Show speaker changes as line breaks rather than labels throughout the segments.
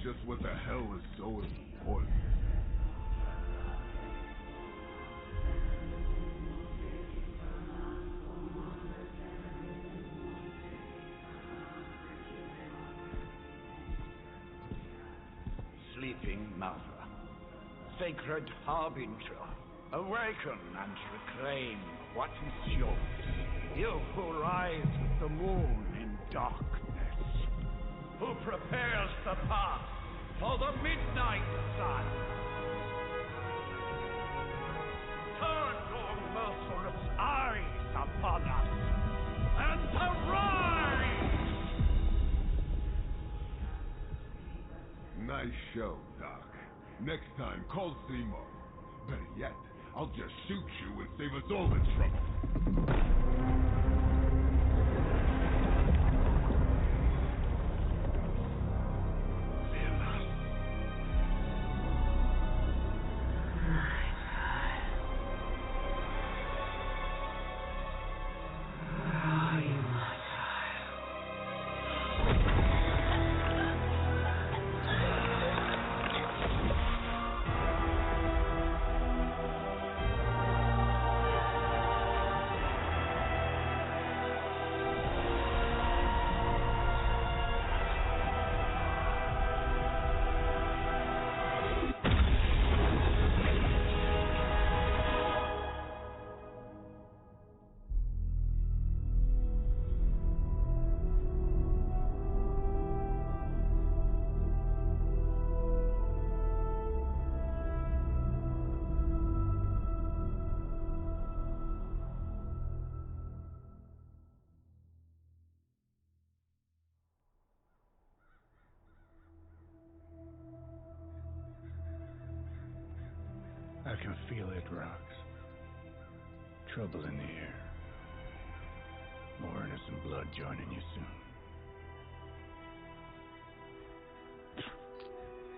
just what the hell is so important.
Sleeping Mother, sacred harbinger, awaken and reclaim what is yours. You who rise with the moon in darkness, who prepares the path for the midnight sun. Turn your merciless eyes upon us and arise!
Nice show, Doc. Next time, call Seymour. Better yet, I'll just shoot you and save us all the trouble.
I can feel it, Rox. Trouble in the air. More innocent blood joining you soon.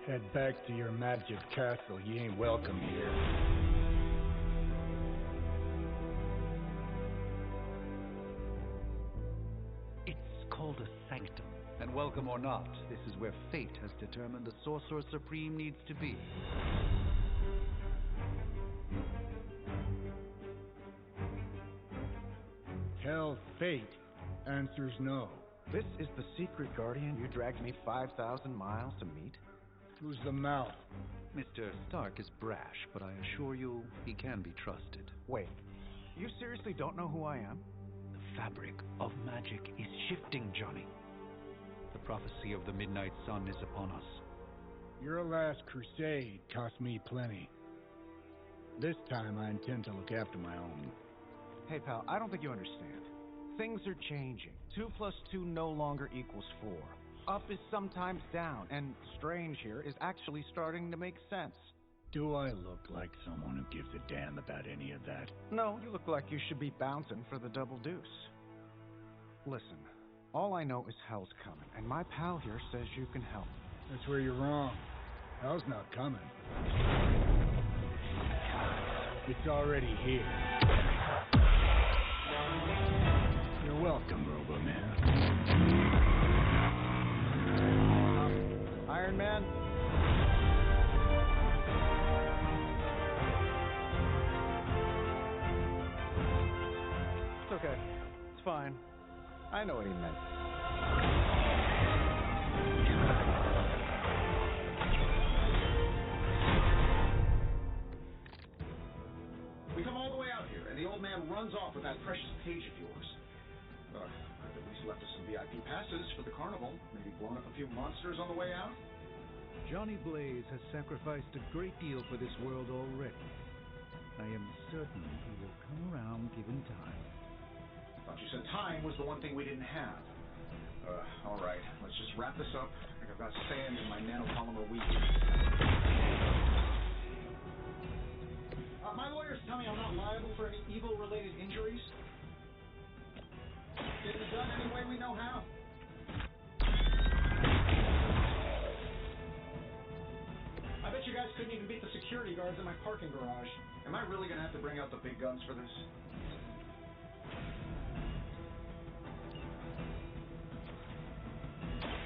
Head back to your magic castle. You ain't welcome here.
It's called a sanctum. And welcome or not, this is where fate has determined the Sorcerer Supreme needs to be.
Tell fate. Answers no.
This is the secret guardian you dragged me 5,000 miles to meet?
Who's the mouth?
Mr. Stark is brash, but I assure you he can be trusted.
Wait, you seriously don't know who I am?
The fabric of magic is shifting, Johnny. The prophecy of the Midnight Sun is upon us.
Your last crusade cost me plenty. This time I intend to look after my own.
Hey, pal, I don't think you understand. Things are changing. 2 plus 2 no longer equals 4. Up is sometimes down, and strange here is actually starting to make sense.
Do I look like someone who gives a damn about any of that?
No, you look like you should be bouncing for the double deuce. Listen, all I know is hell's coming, and my pal here says you can help.
That's where you're wrong. Hell's not coming. It's already here. You're welcome, Robo-Man.
Iron Man? It's okay. It's fine. I know what he meant.
We come all the way out here, and the old man runs off with that precious page of yours. Could at least left us some VIP passes for the carnival. Maybe blown up a few monsters on the way out.
Johnny Blaze has sacrificed a great deal for this world already. I am certain he will come around given time.
Thought you said time was the one thing we didn't have. All right, let's just wrap this up. I think I've got sand in my nanopolymer weave. My lawyers tell me I'm not liable for any evil-related injuries. Getting it done any way we know how. I bet you guys couldn't even beat the security guards in my parking garage. Am I really gonna have to bring out the big guns for this?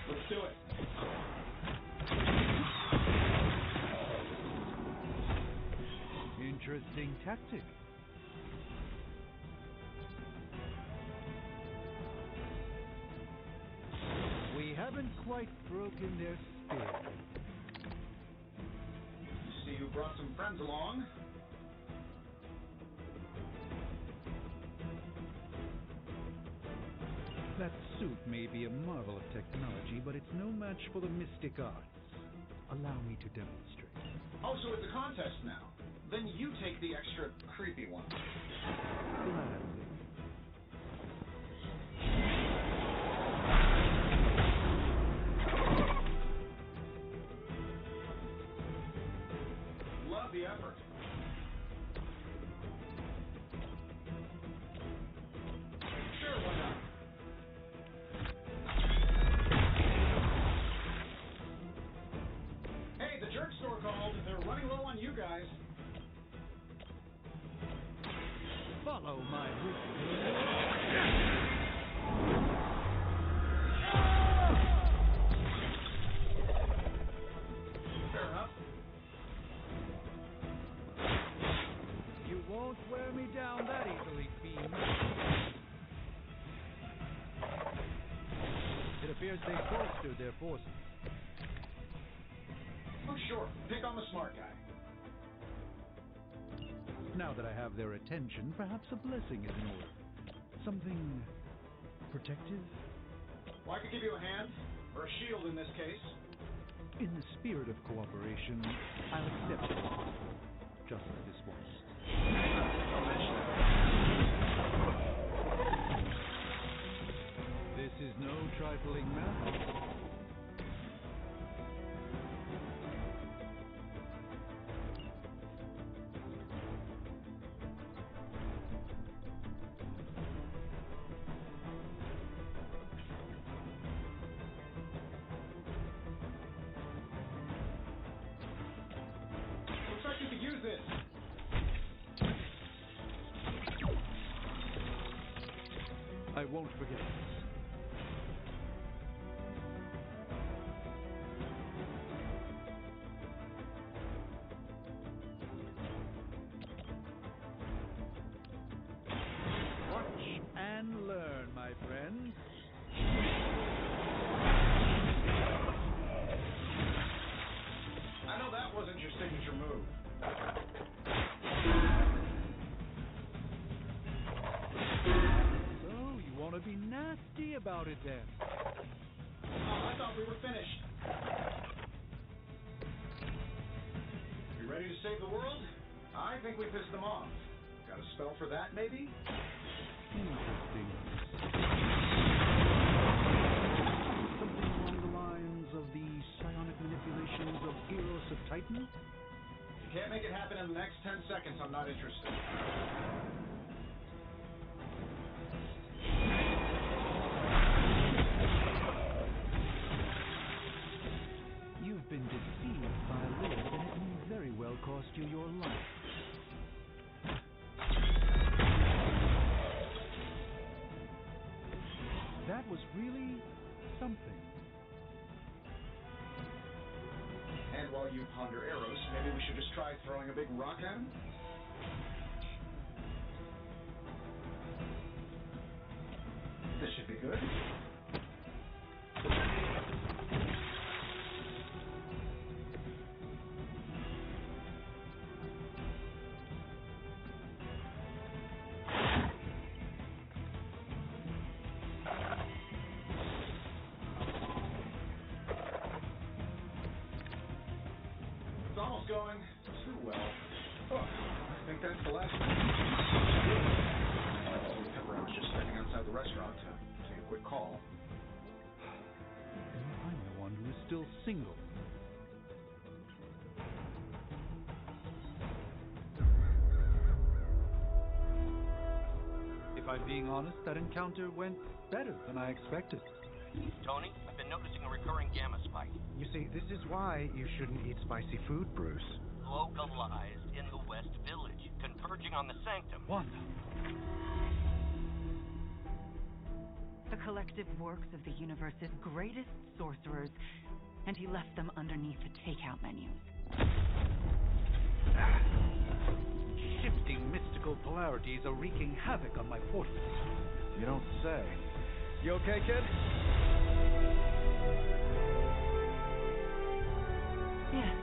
Let's do it.
tactic. We haven't quite broken their spirit.
See, you brought some friends along.
That suit may be a marvel of technology, but it's no match for the mystic arts. Allow me to demonstrate.
Oh, so it's a contest now. Then you take the extra creepy one.
Gladly.
Love the effort. Sure, why not? Hey, the jerk store called. They're running low on you guys.
Follow my whistle.
Fair enough.
You won't wear me down that easily, fiend. It appears they bolstered their forces.
Oh, sure. Pick on the smart guy.
Now that I have their attention, perhaps a blessing is in order. Something protective?
Well, I could give you a hand, or a shield in this case.
In the spirit of cooperation, I'll accept it. Just like this once.
Don't mention it.
This is no trifling matter.
Looks like you could use this.
I won't forget this. Watch and learn, my friends.
I know that wasn't your signature move.
So, you want to be nasty about it then?
Oh, I thought we were finished. You ready to save the world? I think we pissed them off. Got a spell for that, maybe?
Interesting. Something along the lines of the psionic manipulations of Eros of Titan?
If you can't make it happen in the next 10 seconds, I'm not interested.
You've been deceived by Lilith, and it may very well cost you your life. That was really something.
And while you ponder arrows, maybe we should just try throwing a big rock at him? This should be good. It's almost going too well. Oh, I think that's the last one. Pepper, I was just stepping outside the restaurant to take a quick call.
I'm the one who is still single. If I'm being honest, that encounter went better than I expected.
Tony, I've been noticing a recurring gamma spike,
You see, this is why you shouldn't eat spicy food, Bruce.
localized in the West Village, converging on the Sanctum.
Wanda.
The collective works of the universe's greatest sorcerers, and he left them underneath the takeout menus.
Shifting irregularities are wreaking havoc on my portals.
You don't say.
You okay, kid?
Yes.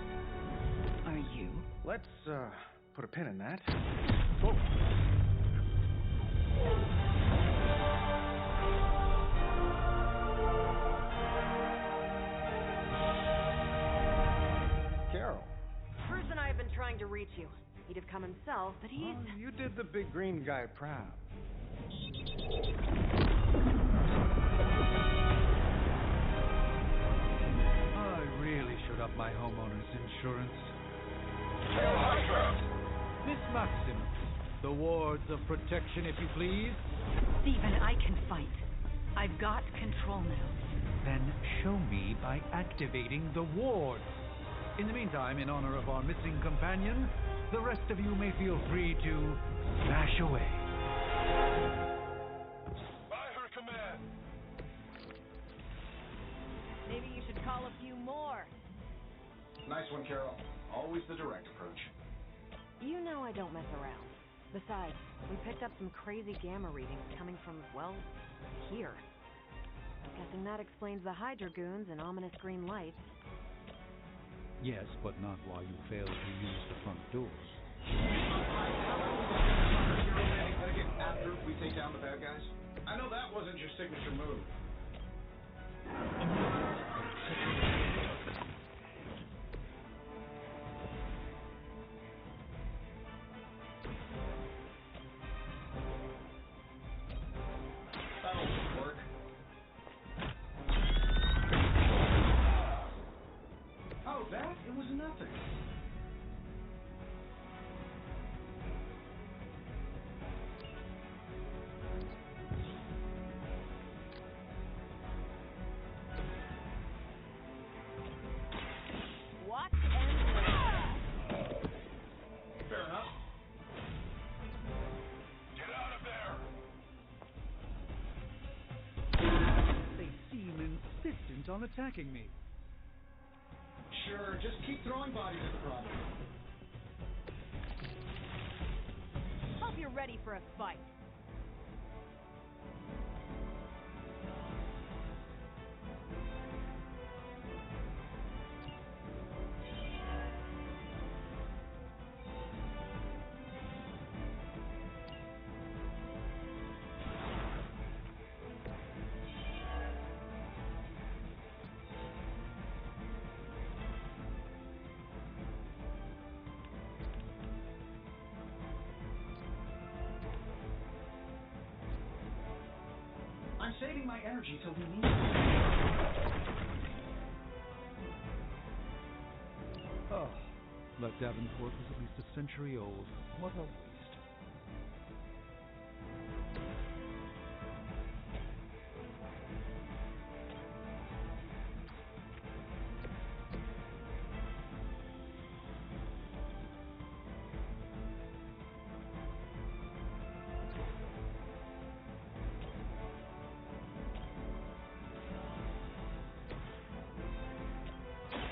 Are you?
Let's, put a pin in that.
Oh.
Carol.
Bruce and I have been trying to reach you. He'd have come himself, but he's...
Oh, you did the big green guy proud.
I really should up my homeowner's insurance. Miss Maximus, the wards of protection, if you please.
Stephen, I can fight. I've got control now.
Then show me by activating the wards. In the meantime, in honor of our missing companion, the rest of you may feel free to dash away.
By her command.
Maybe you should call a few more.
Nice one, Carol. Always the direct approach.
You know I don't mess around. Besides, we picked up some crazy gamma readings coming from, well, here. Guessing that explains the Hydra goons and ominous green lights.
Yes, but not while you fail to use the front doors.
After we take down the bad guys? I know that wasn't your signature move. That'll work. Oh, that? It was nothing.
What and
Fair enough.
Get out of there!
They seem insistent on attacking me.
Sure, just keep throwing bodies at the problem.
hope you're ready for a fight.
I'm saving my energy till we need it.
Oh, that Davenport was at least a century old. What a waste.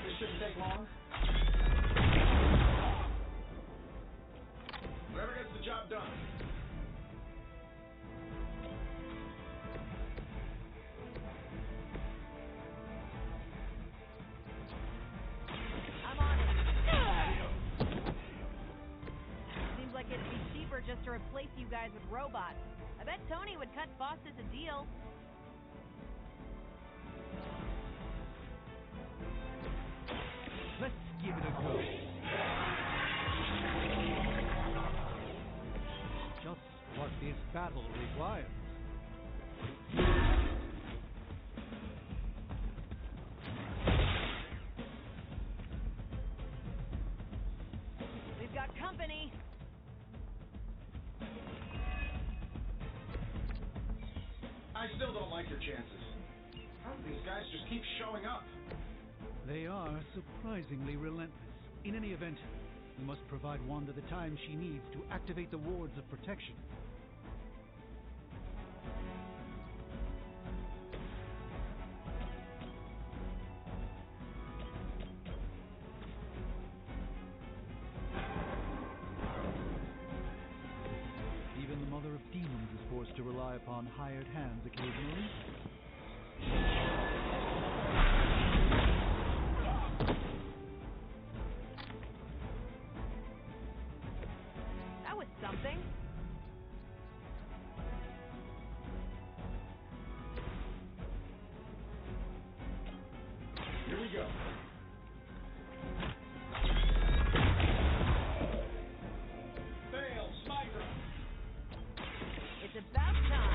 This shouldn't take long. Whoever gets the job done.
I'm on it. Seems like it'd be cheaper just to replace you guys with robots. I bet Tony would cut Faustus a deal.
Let's give it a go. Just what this battle requires.
We've got company.
I still don't like your chances. How do these guys just keep showing up?
They are surprisingly relentless. In any event, we must provide Wanda the time she needs to activate the wards of protection. to rely upon hired hands occasionally.
That was something.
Here we go. Fail, sniper.
It's about time.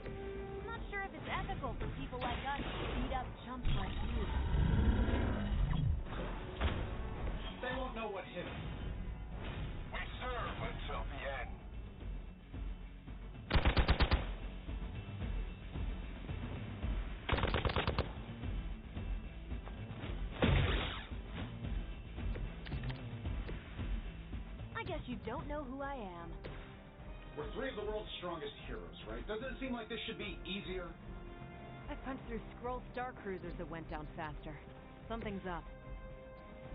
I'm not sure if it's ethical for people like us to beat up chumps like you.
They won't know what hit them.
We serve until the end.
I guess you don't know who I am.
We're three of the world's strongest heroes, right? Doesn't it seem like this should be easier?
I punched through Skrull star cruisers that went down faster. Something's up.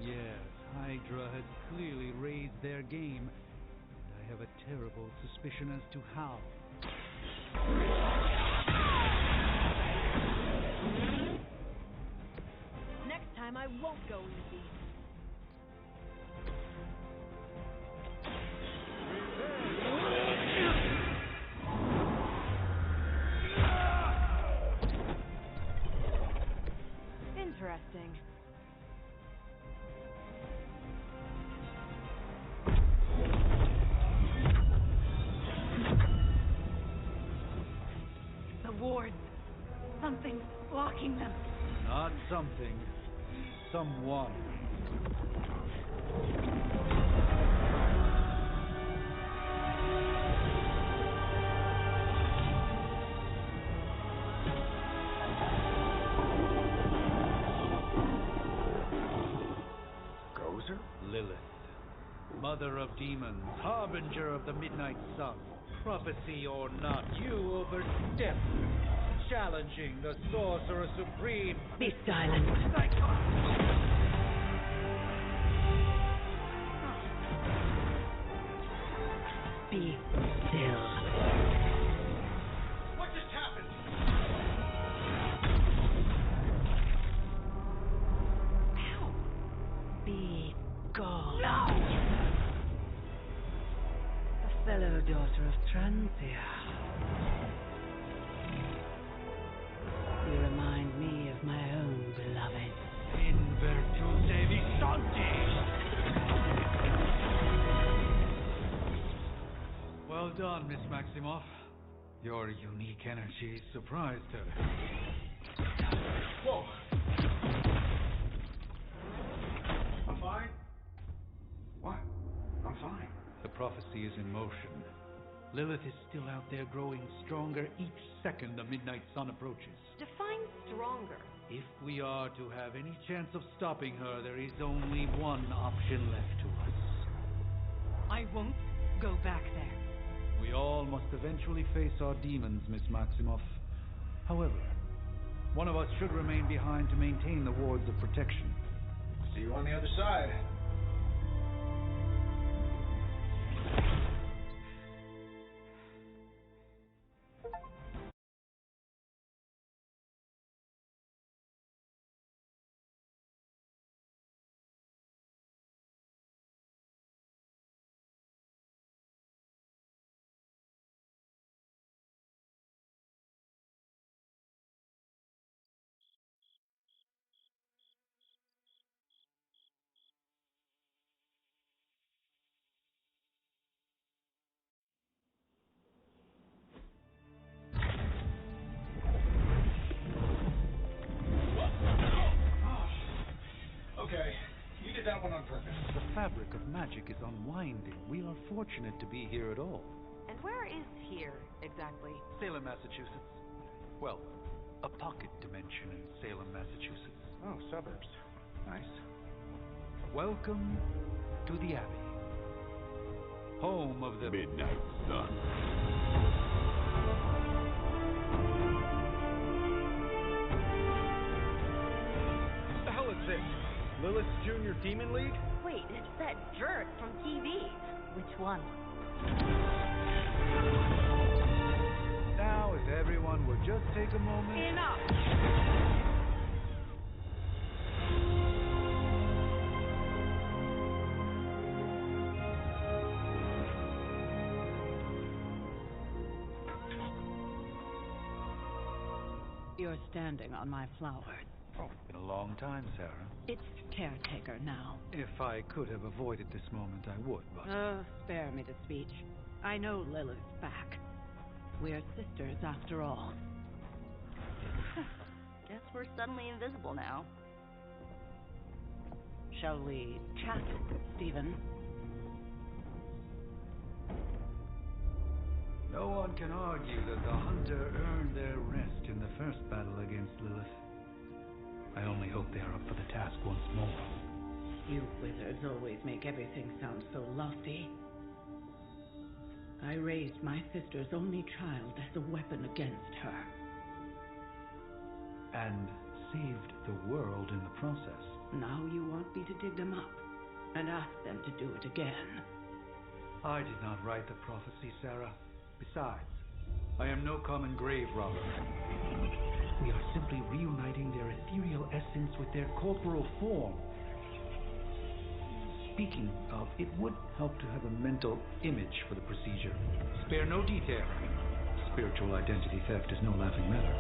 Yes, Hydra has clearly raised their game, and I have a terrible suspicion as to how.
Next time I won't go easy. Interesting.
The wards. Something's blocking them.
Not something. Someone.
Gozer?
Lilith. Mother of demons, harbinger of the midnight sun. Prophecy or not, you overstep. Challenging the Sorcerer Supreme.
Be silent. Be still.
What just happened?
Be gone. No! A fellow daughter of Transia. You remind me of my own beloved.
In virtute visanti. Well done, Miss Maximoff. Your unique energy surprised her.
Whoa. I'm fine. What? I'm fine.
The prophecy is in motion. Lilith is still out there growing stronger each second the midnight sun approaches.
Define stronger.
If we are to have any chance of stopping her, there is only one option left to us.
I won't go back there.
We all must eventually face our demons, Miss Maximoff. However, one of us should remain behind to maintain the wards of protection.
See you on the other side. Okay, you did that one on purpose.
The fabric of magic is unwinding. We are fortunate to be here at all.
And where is here, exactly?
Salem, Massachusetts. Well, a pocket dimension in Salem, Massachusetts.
Oh, suburbs. Nice.
Welcome to the Abbey. Home of the
Midnight Sun.
What the hell is this? Lilith's Junior Demon League?
Wait, it's that jerk from TV.
Which one?
Now, if everyone would just take a moment.
Enough! You're standing on my flowers.
Oh, been a long time, Sarah.
It's caretaker now.
If I could have avoided this moment, I would, but...
Spare me the speech. I know Lilith's back. We're sisters after all.
Guess we're suddenly invisible now.
Shall we chat, Stephen?
No one can argue that the Hunter earned their rest in the first battle against Lilith. I only hope they are up for the task once more.
You wizards always make everything sound so lofty. I raised my sister's only child as a weapon against her.
And saved the world in the process.
Now you want me to dig them up and ask them to do it again.
I did not write the prophecy, Sarah. Besides, I am no common grave robber. We are simply reuniting their ethereal essence with their corporal form. Speaking of, it would help to have a mental image for the procedure. Spare no detail. Spiritual identity theft is no laughing matter.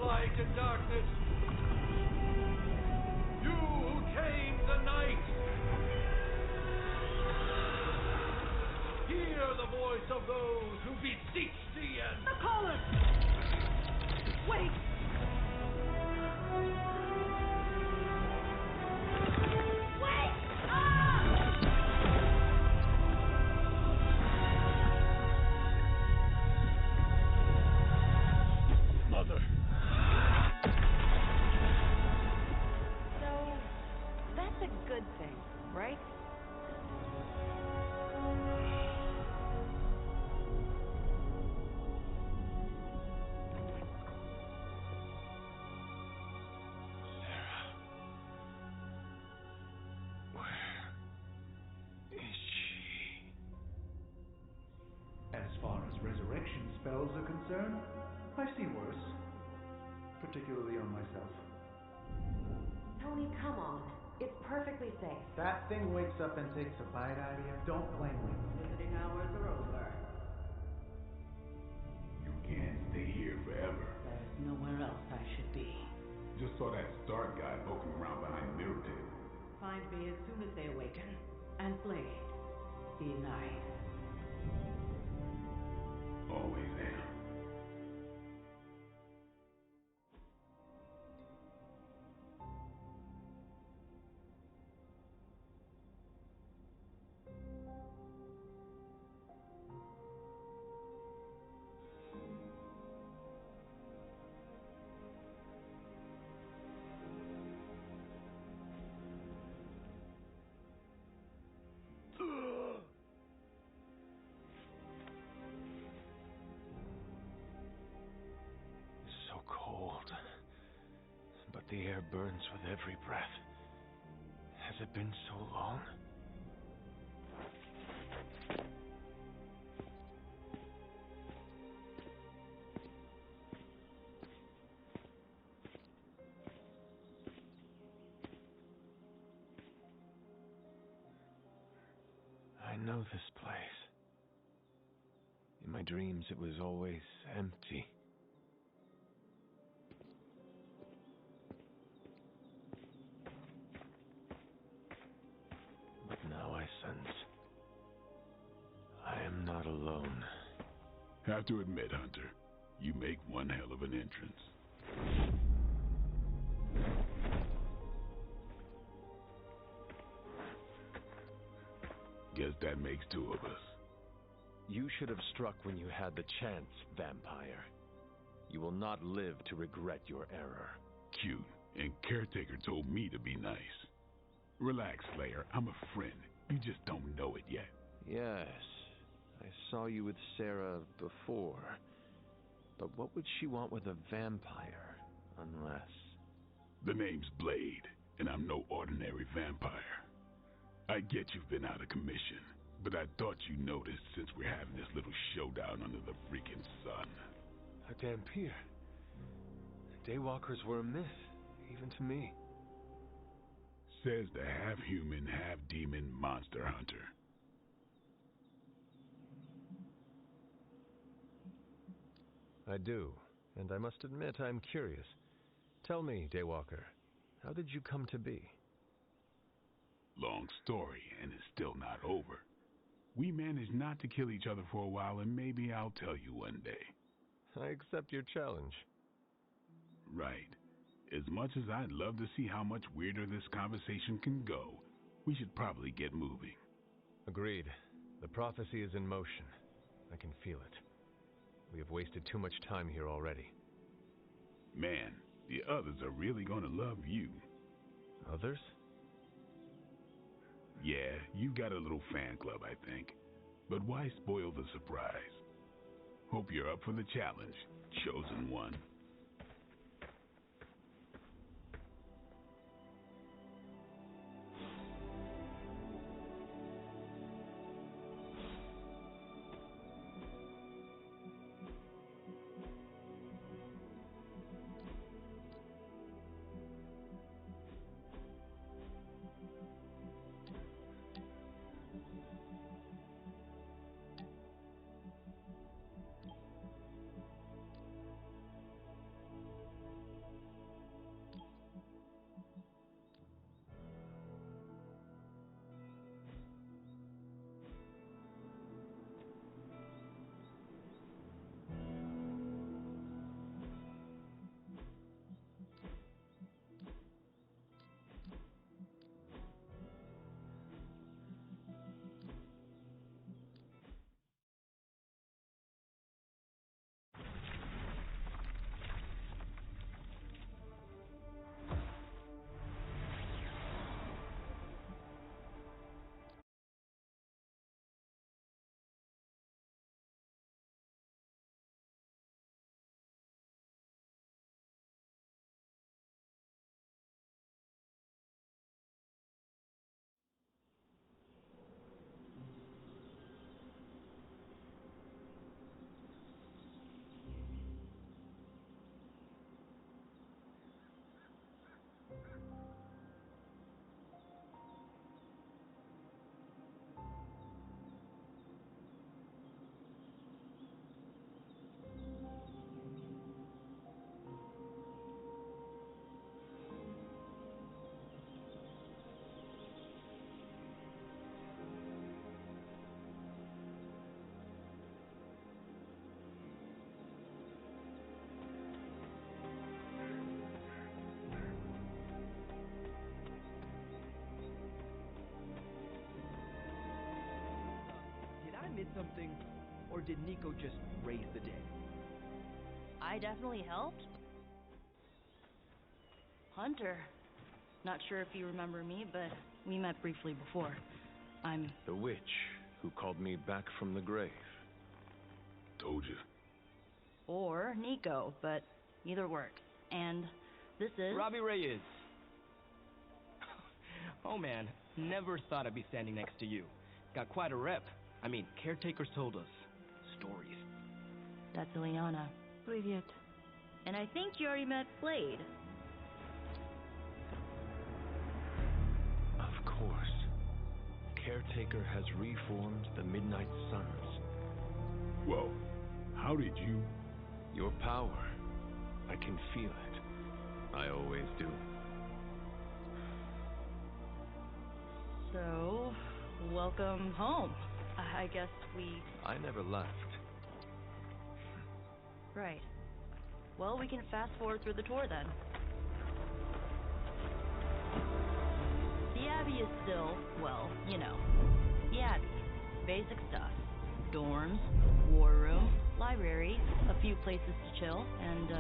Light and darkness, you who tame the night, hear the voice of those who beseech thee and...
The callers! Wait! Wait! Ah!
Mother!
A good thing, right?
Sarah. Where is she?
As far as resurrection spells are concerned, I've seen worse. Particularly on myself.
Tony, come on. It's perfectly safe.
That thing wakes up and takes a bite out of you. Don't blame me.
Visiting hours are over.
You can't stay here forever.
There's nowhere else I should be.
Just saw that Stark guy poking around behind the mirror table.
Find me as soon as they awaken. And Blade, be nice.
Always am.
fire burns with every breath. Has it been so long? I know this place. In my dreams, it was always empty. But now I sense I am not alone.
Have to admit, Hunter, you make one hell of an entrance. Guess that makes two of us.
You should have struck when you had the chance, vampire. You will not live to regret your error.
Cute, and Caretaker told me to be nice. Relax, Slayer. I'm a friend. You just don't know it yet.
Yes, I saw you with Sarah before. But what would she want with a vampire, unless...
The name's Blade, and I'm no ordinary vampire. I get you've been out of commission, but I thought you noticed since we're having this little showdown under the freaking sun.
A Dhampir. Daywalkers were a myth, even to me.
Says the half-human, half-demon monster hunter.
I do, and I must admit I'm curious. Tell me, Daywalker, how did you come to be?
Long story, and it's still not over. We managed not to kill each other for a while, and maybe I'll tell you one day.
I accept your challenge.
Right. As much as I'd love to see how much weirder this conversation can go, we should probably get moving.
Agreed. The prophecy is in motion. I can feel it. We have wasted too much time here already.
Man, the others are really gonna love you.
Others?
Yeah, you've got a little fan club, I think. But why spoil the surprise? Hope you're up for the challenge, chosen one.
Miss something, or did Nico just raise the dead?
I definitely helped. Hunter. Not sure if you remember me, but we met briefly before. I'm...
The witch who called me back from the grave.
Told you.
Or Nico, but either works. And This is...
Robbie Reyes. Oh man, never thought I'd be standing next to you. Got quite a rep. I mean, caretakers told us stories.
That's Ileana.
Привет.
And I think you already met Blade.
Of course. Caretaker has reformed the Midnight Suns.
Whoa, how did you...
Your power. I can feel it. I always do.
So, welcome home. I guess we...
I never left.
Right. Well, we can fast forward through the tour then. The Abbey is still, well, you know, the Abbey. Basic stuff. Dorms, war room, library, a few places to chill, and,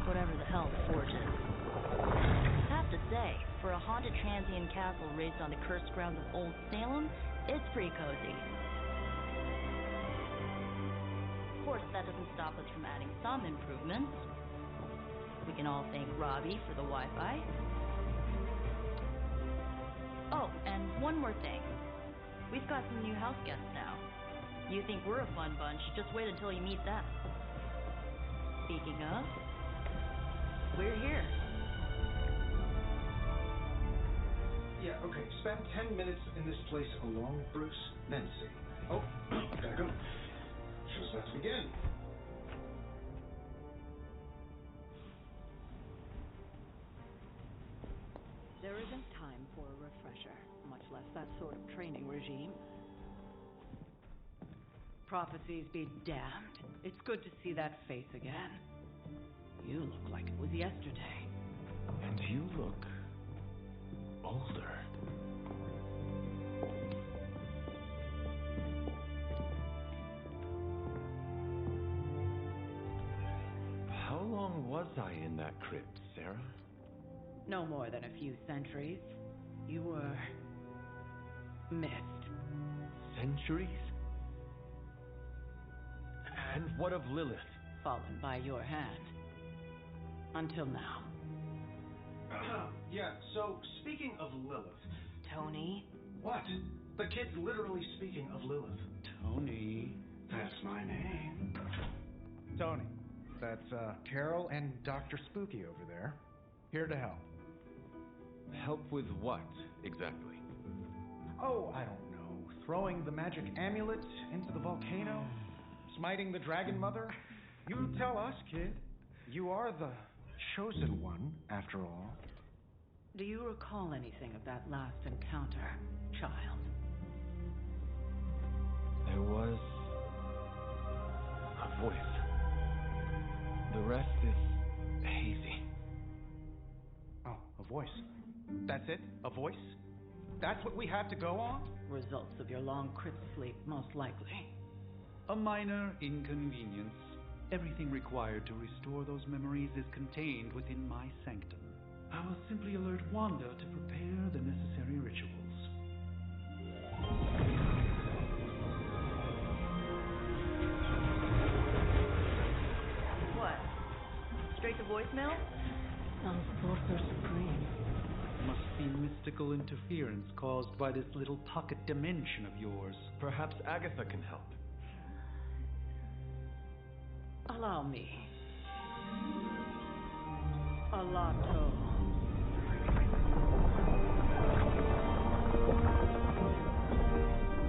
whatever the hell the Forge is. Have to say, for a haunted transient castle raised on the cursed grounds of Old Salem, it's pretty cozy. Of course, that doesn't stop us from adding some improvements. We can all thank Robbie for the Wi-Fi. Oh, and one more thing. We've got some new house guests now. You think we're a fun bunch, just wait until you meet them. Speaking of, we're here.
Yeah, okay. Spend 10 minutes in this place alone, Bruce, then see. Oh, gotta go. Show's about to begin.
There isn't time for a refresher, much less that sort of training regime. Prophecies be damned. It's good to see that face again. You look like it was yesterday.
And you look... older. How long was I in that crypt, Sarah?
No more than a few centuries. You were... missed.
Centuries? And what of Lilith?
Fallen by your hand. Until now.
Yeah, so, speaking of Lilith...
Tony?
What? The kid's literally speaking of Lilith.
Tony.
That's my name.
Tony. That's, Carol and Dr. Spooky over there. Here to help.
Help with what, exactly?
Oh, I don't know. Throwing the magic amulet into the volcano? Smiting the Dragon Mother? You tell us, kid. You are the chosen one, after all.
Do you recall anything of that last encounter, child?
There was... a voice. The rest is hazy.
Oh, a voice. That's it? A voice? That's what we have to go on?
Results of your long crypt sleep, most likely.
A minor inconvenience. Everything required to restore those memories is contained within my sanctum. I will simply alert Wanda to prepare the necessary rituals.
What? Straight to voicemail?
Some sorcerer supreme.
Must be mystical interference caused by this little pocket dimension of yours.
Perhaps Agatha can help.
Allow me. Alato.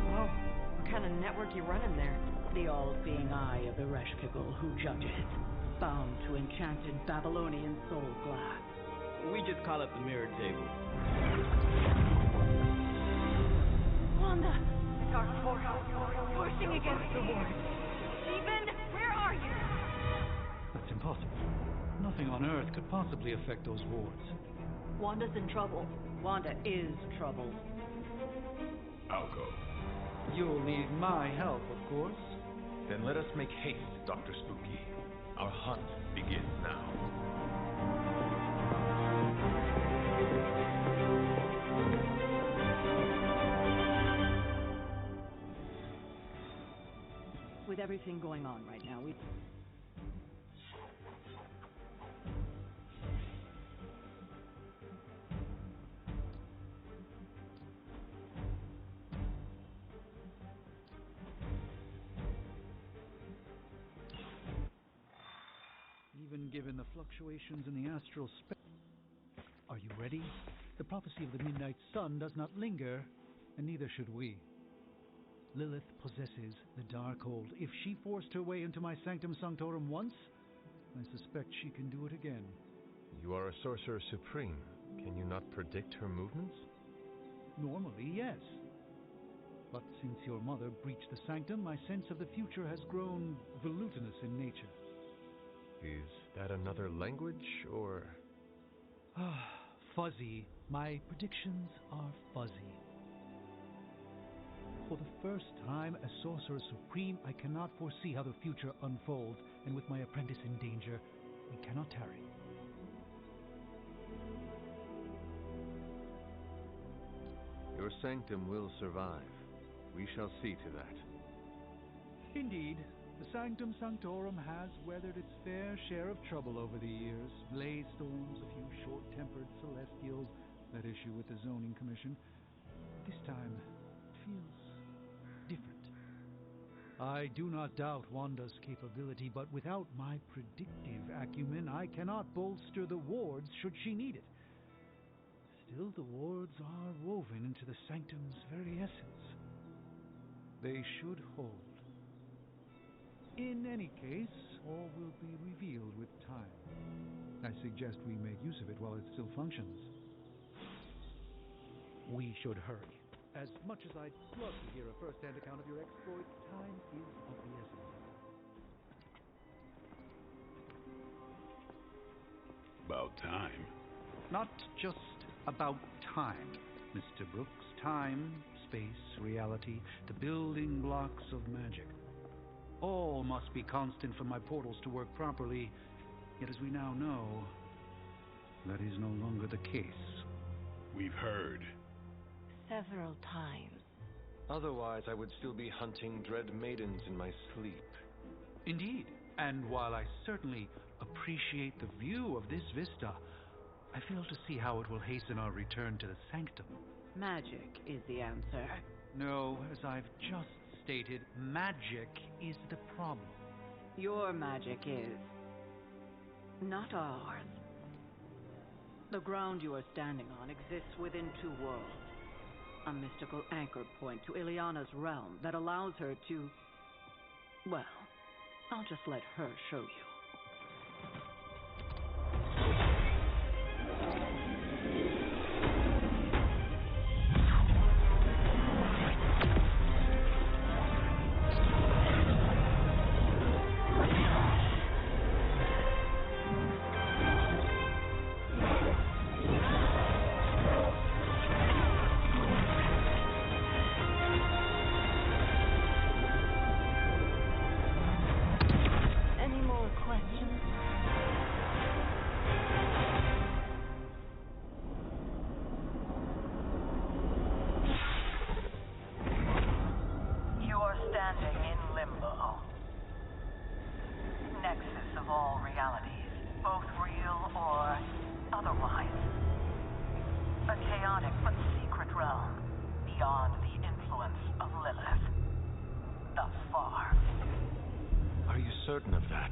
Whoa, what kind of network you running there?
The all-seeing eye of Ereshkigal who judges, bound to enchanted Babylonian soul glass.
We just call it the mirror table.
Wanda! The dark portal, pushing against the ward. Stephen, where are you?
That's impossible. Nothing on Earth could possibly affect those wards.
Wanda's in trouble.
Wanda is troubled.
I'll go.
You'll need my help, of course.
Then let us make haste, Dr. Spooky. Our hunt begins now.
With everything going on right now,
given the fluctuations in the astral space. Are you ready? The prophecy of the midnight sun does not linger, and neither should we. Lilith possesses the Darkhold. If she forced her way into my Sanctum Sanctorum once, I suspect she can do it again.
You are a Sorcerer Supreme. Can you not predict her movements?
Normally, yes. But since your mother breached the sanctum, my sense of the future has grown volutinous in nature.
Is that another language, or...?
Fuzzy. My predictions are fuzzy. For the first time as Sorcerer Supreme, I cannot foresee how the future unfolds, and with my apprentice in danger, we cannot tarry.
Your sanctum will survive. We shall see to that.
Indeed, the Sanctum Sanctorum has weathered its fair share of trouble over the years. Blaze storms, a few short-tempered celestials that issue with the zoning commission. This time, it feels different. I do not doubt Wanda's capability, but without my predictive acumen, I cannot bolster the wards should she need it. Still, the wards are woven into the sanctum's very essence. They should hold. In any case, all will be revealed with time. I suggest we make use of it while it still functions. We should hurry. As much as I'd love to hear a first-hand account of your exploits, time is of the essence.
About time.
Not just about time, Mr. Brooks. Time, space, reality, the building blocks of magic. All must be constant for my portals to work properly, yet as we now know, that is no longer the case.
We've heard.
Several times.
Otherwise, I would still be hunting dread maidens in my sleep.
Indeed, and while I certainly appreciate the view of this vista, I fail to see how it will hasten our return to the sanctum.
Magic is the answer.
No, as I've just stated, magic is the problem.
Your magic is, not ours. The ground you are standing on exists within two worlds. A mystical anchor point to Ileana's realm that allows her to... Well, I'll just let her show you.
Certain of that,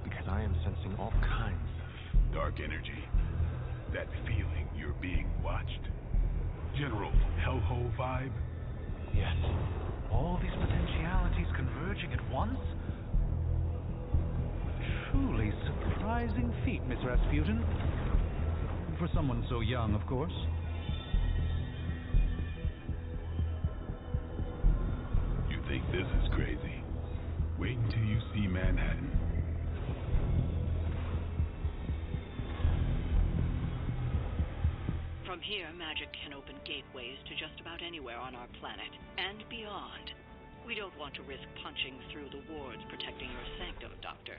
because I am sensing all kinds of...
dark energy. That feeling you're being watched. General hellhole vibe.
Yes. All these potentialities converging at once? Truly surprising feat, Miss Rasputin. For someone so young, of course.
You think this is crazy? Wait until you see Manhattan.
From here, magic can open gateways to just about anywhere on our planet, and beyond. We don't want to risk punching through the wards protecting your sanctum, Doctor.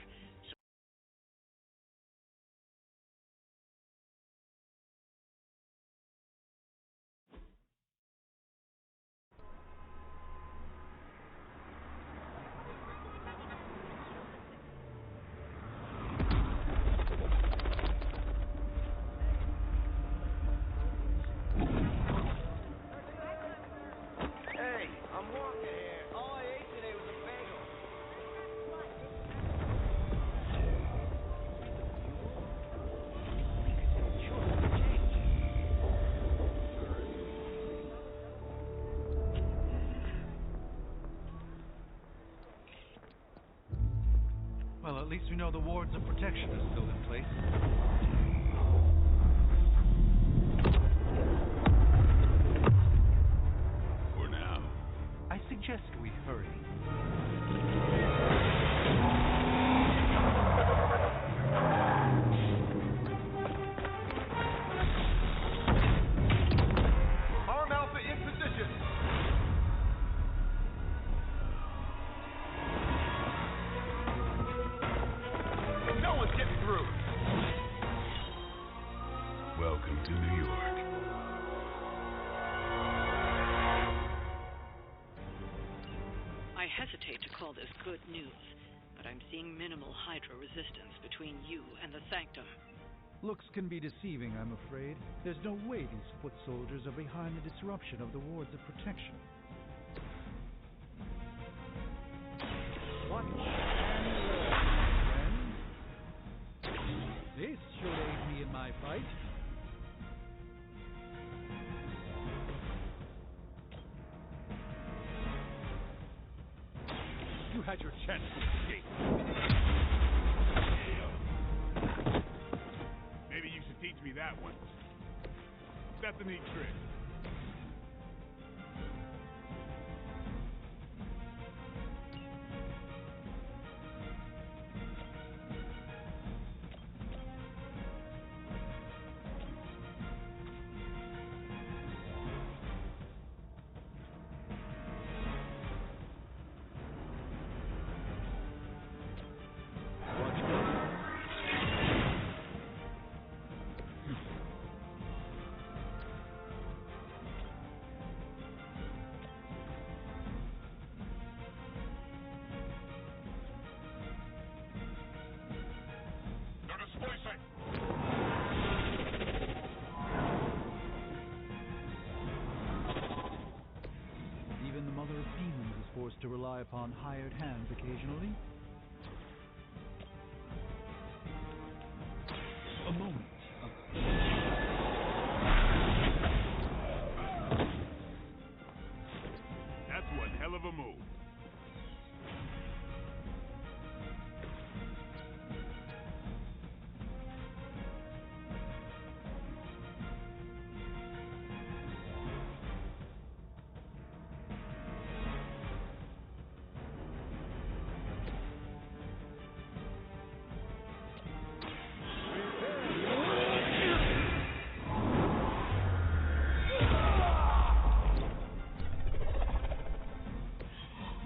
Well, at least we know the wards of protection are still in place.
For now.
I suggest we hurry.
Arm Alpha in position. No one's getting through.
Welcome to New York.
I hesitate to call this good news, but I'm seeing minimal Hydra resistance between you and the Sanctum.
Looks can be deceiving, I'm afraid. There's no way these foot soldiers are behind the disruption of the wards of protection. Watch and learn, friend. This should aid me in my fight.
You had your chance to escape.
Maybe you should teach me that one. That's a neat trick.
Even the Mother of Demons is forced to rely upon hired hands occasionally. A moment of...
That's one hell of a move.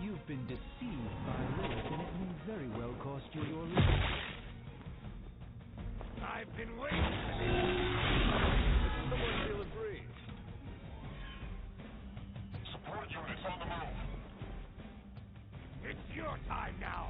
You've been deceived by Lilith, and it may very well cost you your life.
I've been waiting. Someone feel a breeze.
Support units on the move.
It's your time now.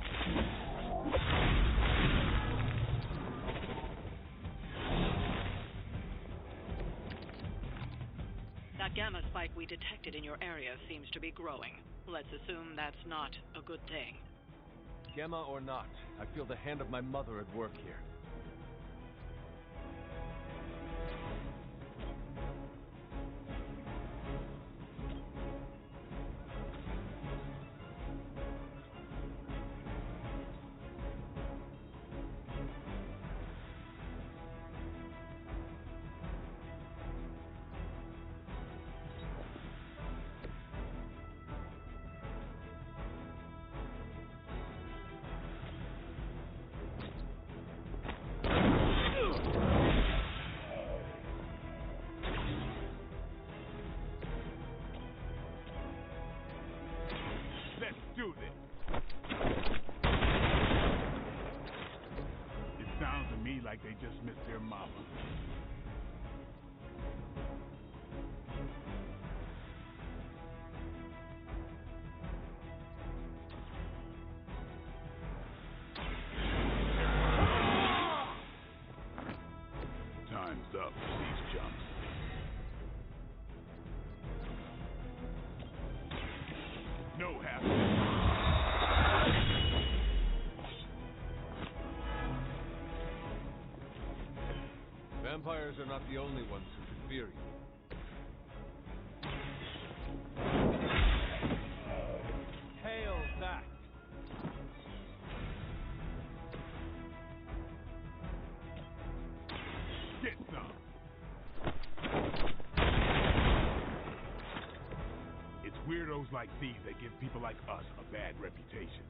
That gamma spike we detected in your area seems to be growing. Let's assume that's not a good thing.
Gamma or not, I feel the hand of my mother at work here.
Let's do this. It sounds to me like they just missed their mama. Time's up for these chumps. No hassle.
Vampires are not the only ones who could fear you. Hail back!
weirdos like these that give people like us a bad reputation.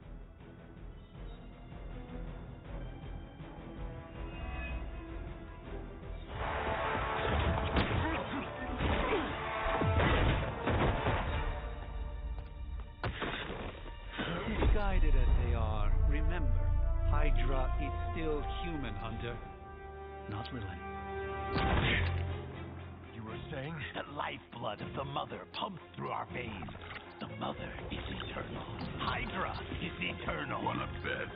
Misguided as they are, remember, Hydra is still human, Hunter. Not Lilin.
You were saying? The lifeblood of the Mother pumps through our veins. The Mother is eternal. Hydra is eternal.
Wanna bet?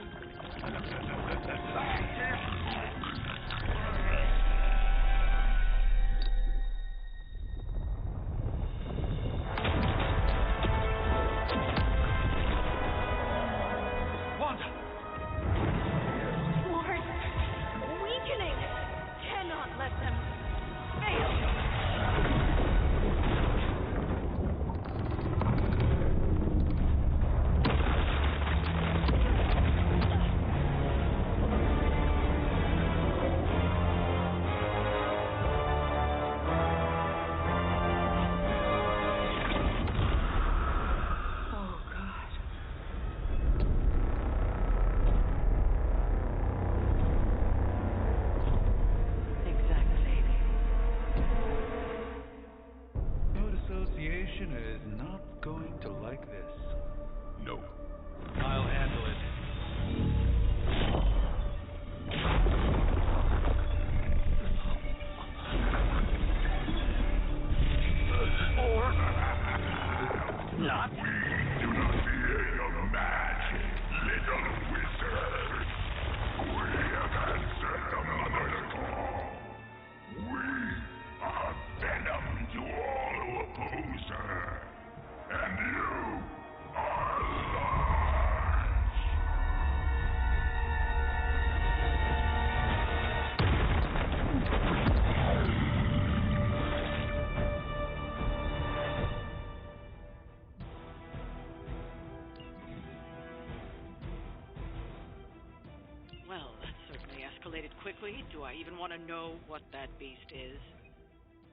Well, that certainly escalated quickly. Do I even want to know what that beast is?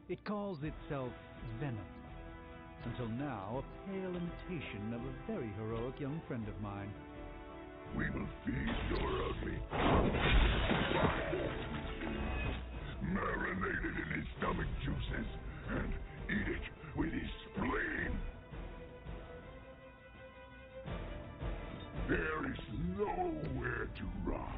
It calls itself Venom. Until now, a pale imitation of a very heroic young friend of mine.
We will feed your ugly marinated in his stomach juices and eat it with his spleen. There is nowhere to run.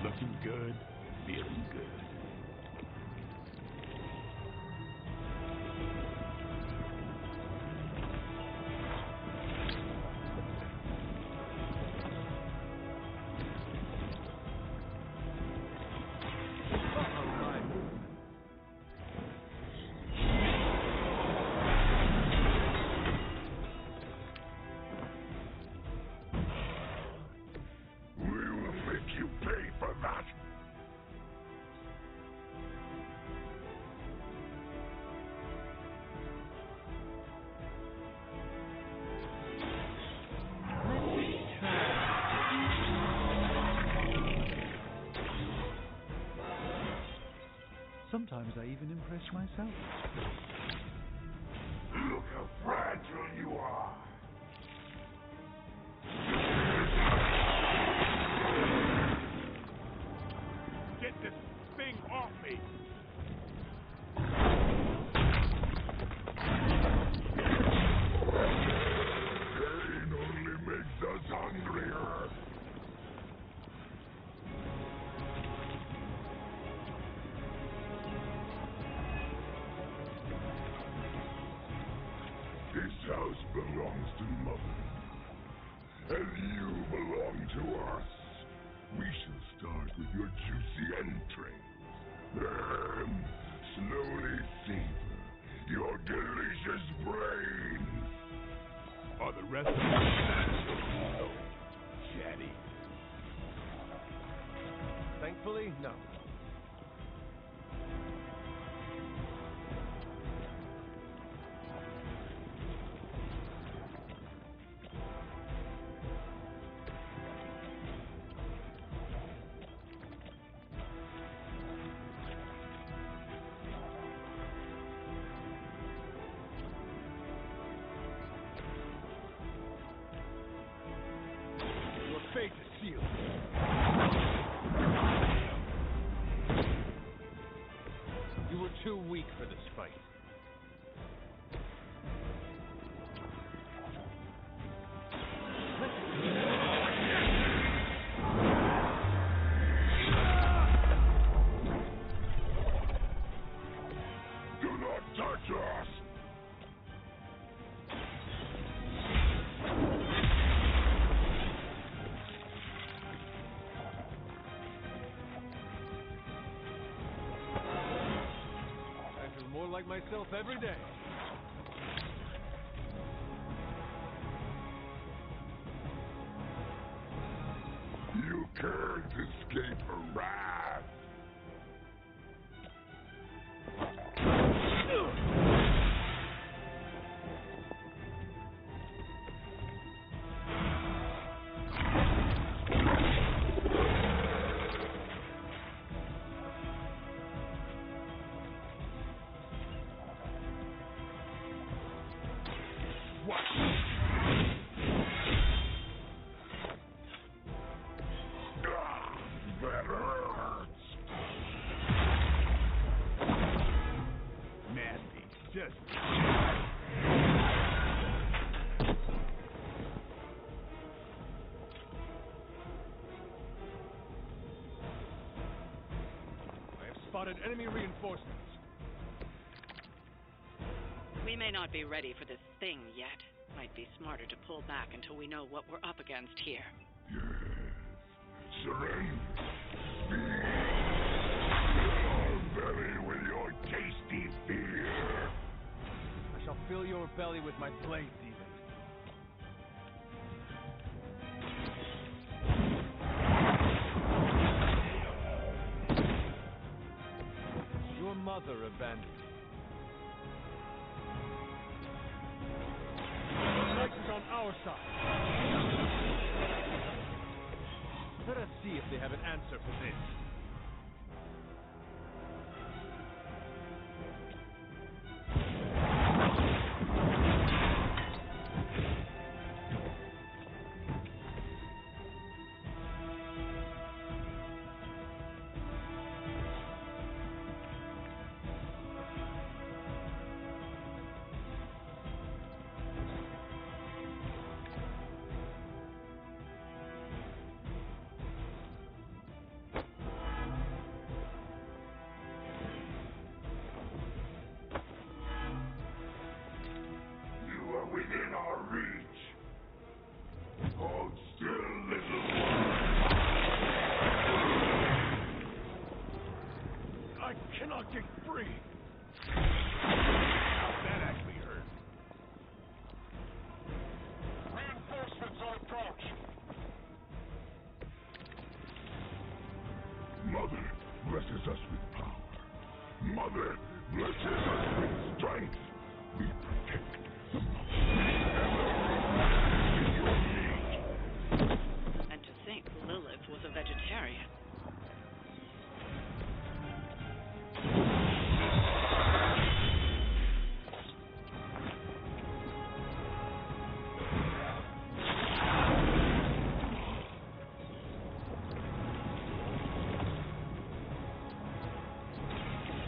Looking good, feeling good.
Sometimes I even impress myself.
Look how fragile you are. Get this thing off me. Pain only makes us hungrier. This house belongs to Mother, and you belong to us. We shall start with your juicy entrails. Then slowly savor your delicious brains. Are the rest of us so chatty?
Thankfully, no. Your fate is sealed. You were too weak for this fight.
Do not touch us!
I feel more like myself every day.
You can't escape her wrath. That hurts. Nasty. Just.
I have spotted enemy reinforcements.
We may not be ready for this thing yet. Might be smarter to pull back until we know what we're up against here.
Yes. Surrender. Fill our belly with your tasty fear.
I shall fill your belly with my blades even. Your mother abandoned you. The knight is on our side. Let us see if they have an answer for this.
You are within our reach. Hold still, little one.
I cannot get free.
That actually hurt.
Reinforcements on approach.
Mother blesses us with power. Mother blesses us with strength. We protect the mother. And your meat.
And to think Lilith was a vegetarian.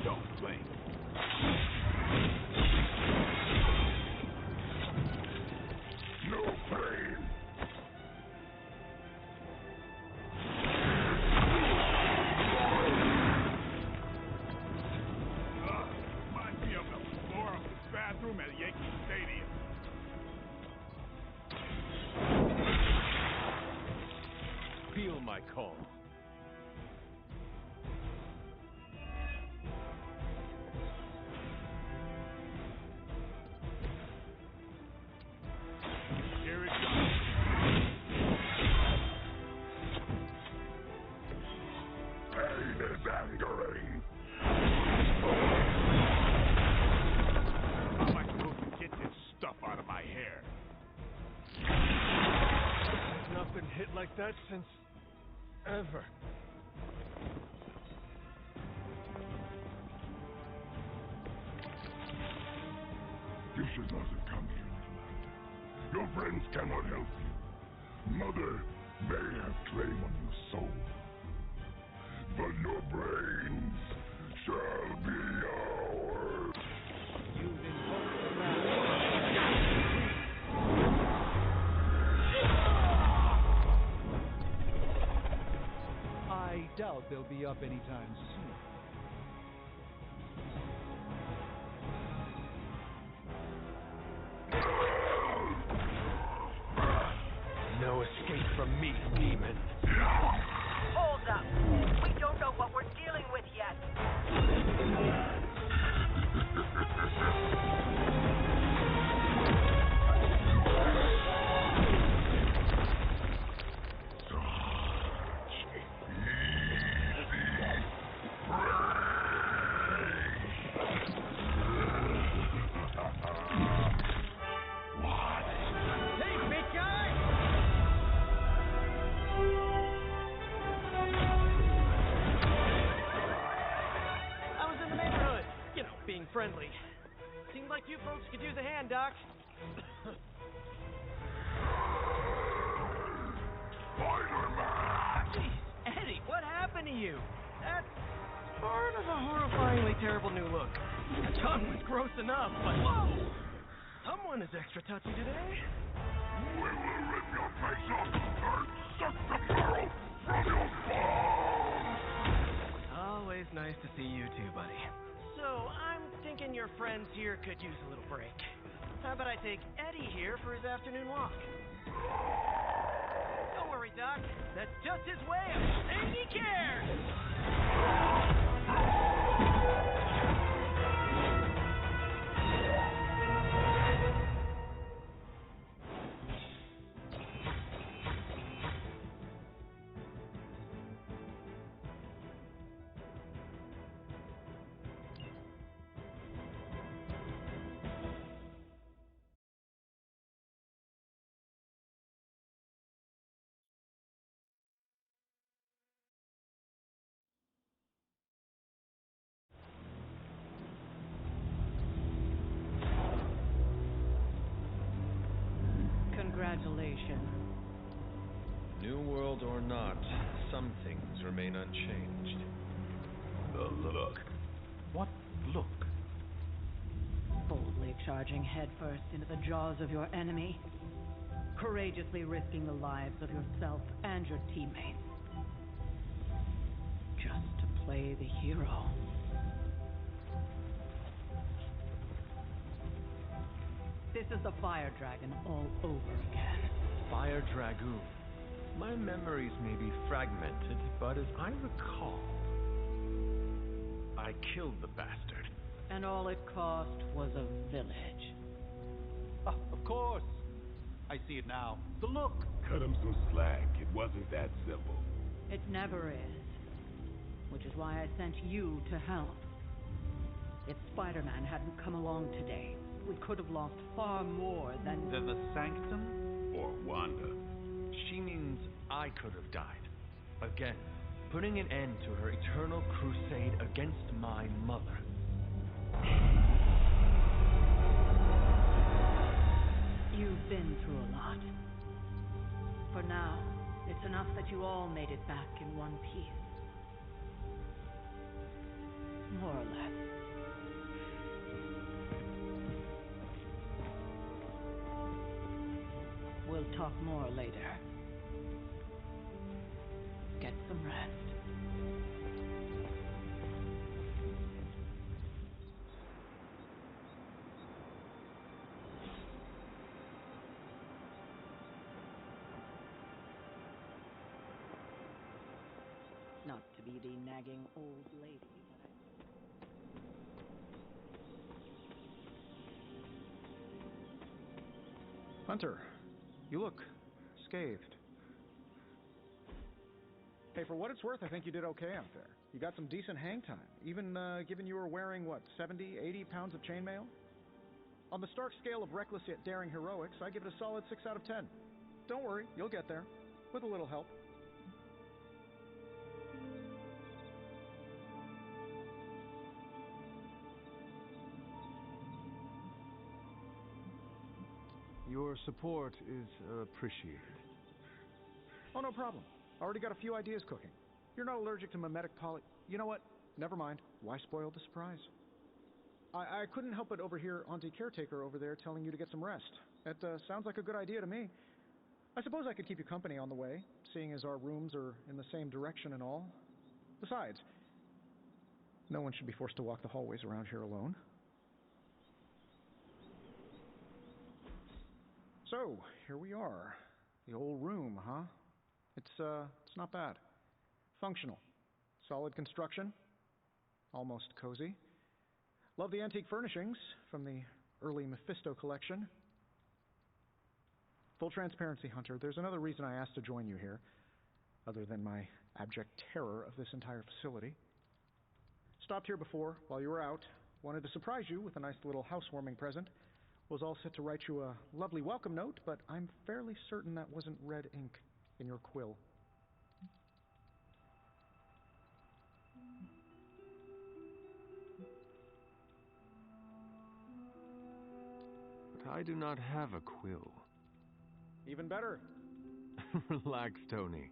Don't blink.
feel my call.
Here it goes. Pain is angering. How am I supposed to get this stuff out of my hair?
I've not been hit like that since ever.
You should not have come here, Commander. Your friends cannot help you. Mother may have claim on your soul, but your brains shall be ours.
You've invoked the wrath. I doubt they'll be up anytime soon. No escape from me, demon.
Hold up. We don't know what we're dealing with yet.
Friendly. Seemed like you folks could use a hand, Doc.
Spider-Man!
Jeez, Eddie, what happened to you? That's part of a horrifyingly terrible new look. Your tongue was gross enough, but whoa! Someone is extra touchy today.
We will rip your face off and suck the marrow from your bones!
Always nice to see you too, buddy. So, I'm thinking your friends here could use a little break. How about I take Eddie here for his afternoon walk? Don't worry, Doc. That's just his way of saying he cares!
Congratulations.
New world or not, some things remain unchanged.
The look.
What look?
Boldly charging headfirst into the jaws of your enemy. Courageously risking the lives of yourself and your teammates. Just to play the hero. This is the Fire Dragon all over again.
Fire Dragoon. My memories may be fragmented, but as I recall, I killed the bastard.
And all it cost was a village.
Ah, of course. I see it now. The look.
Cut him some slack. It wasn't that simple.
It never is. Which is why I sent you to help. If Spider-Man hadn't come along today, we could have lost far more than
the Sanctum?
Or Wanda.
She means I could have died. Again, putting an end to her eternal crusade against my mother.
You've been through a lot. For now, it's enough that you all made it back in one piece. More or less. We'll talk more later. Get some rest. Not to be the nagging old lady, but
Hunter, you look scathed. Hey, for what it's worth, I think you did okay out there. You got some decent hang time, even given you were wearing, 70, 80 pounds of chainmail? On the Stark scale of reckless yet daring heroics, I give it a solid 6 out of 10. Don't worry, you'll get there, with a little help.
Your support is appreciated.
Oh, no problem. Already got a few ideas cooking. You're not allergic to mimetic poly... You know what? Never mind. Why spoil the surprise? I couldn't help but overhear Auntie Caretaker over there telling you to get some rest. That sounds like a good idea to me. I suppose I could keep you company on the way, seeing as our rooms are in the same direction and all. Besides, no one should be forced to walk the hallways around here alone. So, here we are. The old room, huh? It's not bad. Functional. Solid construction. Almost cozy. Love the antique furnishings from the early Mephisto collection. Full transparency, Hunter, there's another reason I asked to join you here, other than my abject terror of this entire facility. Stopped here before, while you were out. Wanted to surprise you with a nice little housewarming present. Was all set to write you a lovely welcome note, but I'm fairly certain that wasn't red ink in your quill.
But I do not have a quill.
Even better.
Relax, Tony.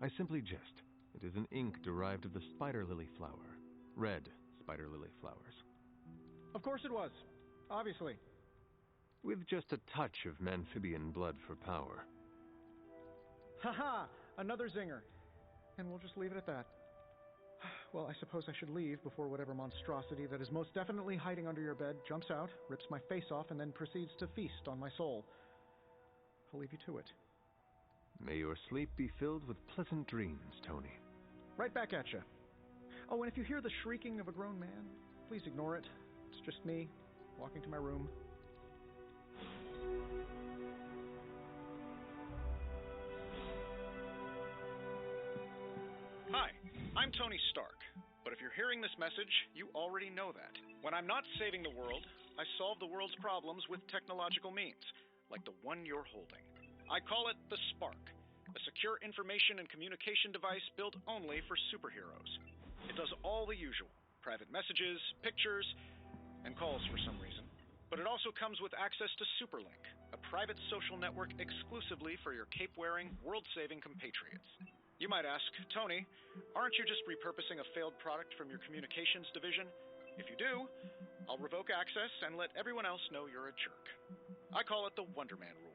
I simply jest. It is an ink derived of the spider lily flower. Red spider lily flowers.
Of course it was. Obviously.
With just a touch of Memphibian blood for power.
Haha! Another zinger. And we'll just leave it at that. Well, I suppose I should leave before whatever monstrosity that is most definitely hiding under your bed jumps out, rips my face off, and then proceeds to feast on my soul. I'll leave you to it.
May your sleep be filled with pleasant dreams, Tony.
Right back at you. Oh, and if you hear the shrieking of a grown man, please ignore it. It's just me, walking to my room. Hi, I'm Tony Stark, but if you're hearing this message, you already know that. When I'm not saving the world, I solve the world's problems with technological means, like the one you're holding. I call it the Spark, a secure information and communication device built only for superheroes. It does all the usual, private messages, pictures, and calls for some reason. But it also comes with access to Superlink, a private social network exclusively for your cape-wearing, world-saving compatriots. You might ask, Tony, aren't you just repurposing a failed product from your communications division? If you do, I'll revoke access and let everyone else know you're a jerk. I call it the Wonder Man rule.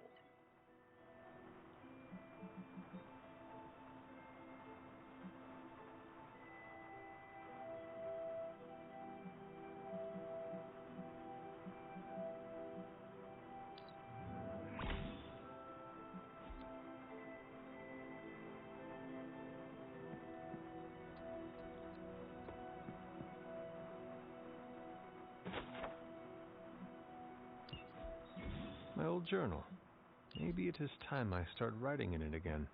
My old journal. Maybe it is time I start writing in it again.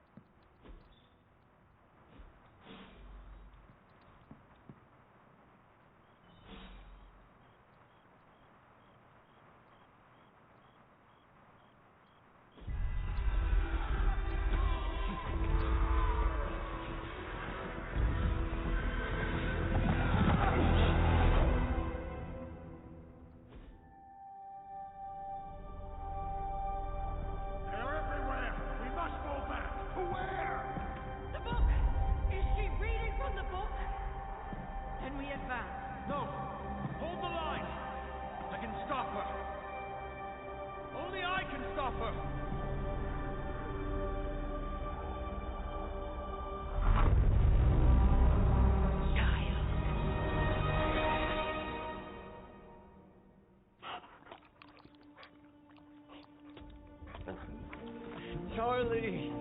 Charlie!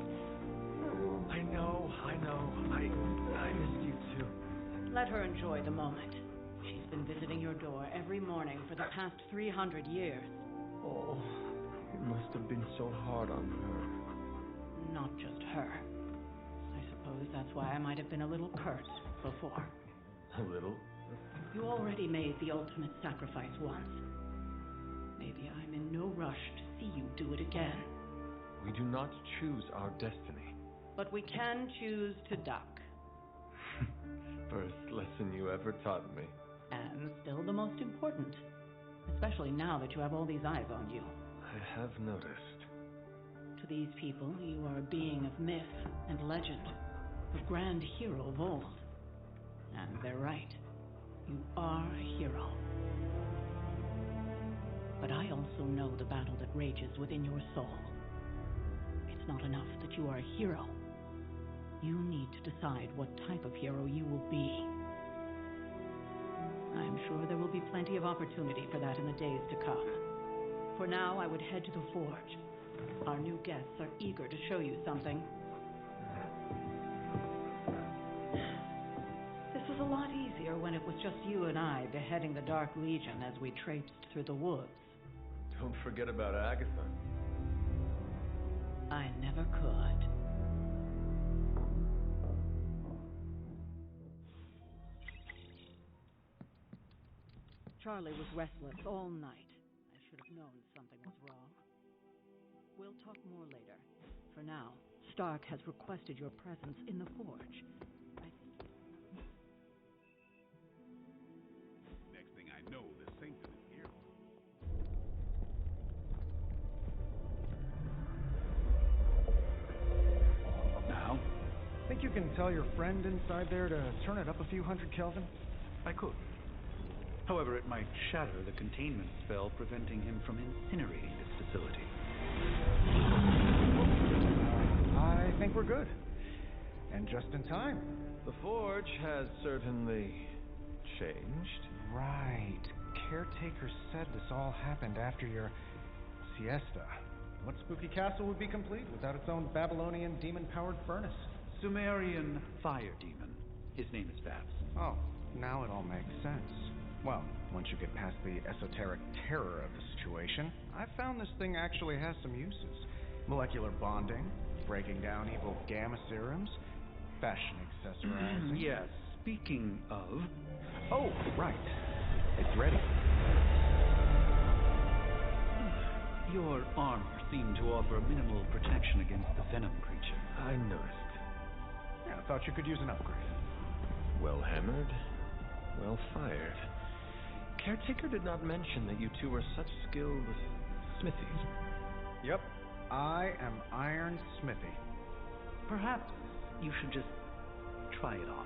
I know. I missed you.
Let her enjoy the moment. She's been visiting your door every morning for the past 300 years.
Oh, it must have been so hard on her.
Not just her. I suppose that's why I might have been a little curt before.
A little?
You already made the ultimate sacrifice once. Maybe I'm in no rush to see you do it again.
We do not choose our destiny.
But we can choose to duck.
First lesson you ever taught me.
And still the most important. Especially now that you have all these eyes on you.
I have noticed.
To these people, you are a being of myth and legend. A grand hero of old. And they're right. You are a hero. But I also know the battle that rages within your soul. It's not enough that you are a hero. You need to decide what type of hero you will be. I'm sure there will be plenty of opportunity for that in the days to come. For now, I would head to the forge. Our new guests are eager to show you something. This was a lot easier when it was just you and I beheading the Dark Legion as we traipsed through the woods.
Don't forget about Agatha.
I never could. Charlie was restless all night. I should have known something was wrong. We'll talk more later. For now, Stark has requested your presence in the forge.
Next thing I know, the Sanctum is here.
Now? Think you can tell your friend inside there to turn it up a few hundred Kelvin?
I could. However, it might shatter the containment spell preventing him from incinerating this facility.
I think we're good. And just in time.
The forge has certainly changed.
Right. Caretaker said this all happened after your siesta. What spooky castle would be complete without its own Babylonian demon-powered furnace?
Sumerian fire demon. His name is Babs.
Oh, now it all makes sense. Well, once you get past the esoteric terror of the situation, I've found this thing actually has some uses. Molecular bonding, breaking down evil gamma serums, fashion accessorizing.
Yes, speaking of...
Oh, right. It's ready.
Your armor seemed to offer minimal protection against the venom creature.
I noticed.
Yeah, I thought you could use an upgrade.
Well hammered, well fired. Caretaker did not mention that you two were such skilled smithies.
Yep, I am Iron Smithy.
Perhaps you should just try it on.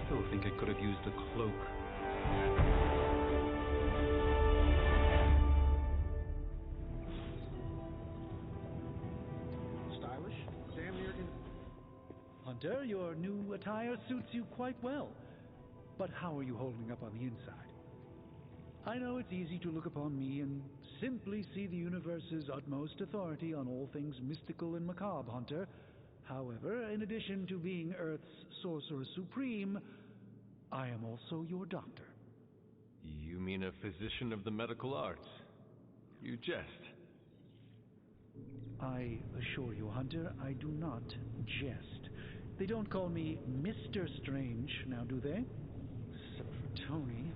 Still think I could have used a cloak. Hunter, your new attire suits you quite well. But how are you holding up on the inside? I know it's easy to look upon me and simply see the universe's utmost authority on all things mystical and macabre, Hunter. However, in addition to being Earth's Sorcerer Supreme, I am also your doctor.
You mean a physician of the medical arts? You jest.
I assure you, Hunter, I do not jest. They don't call me Mr. Strange, now do they? Except for Tony.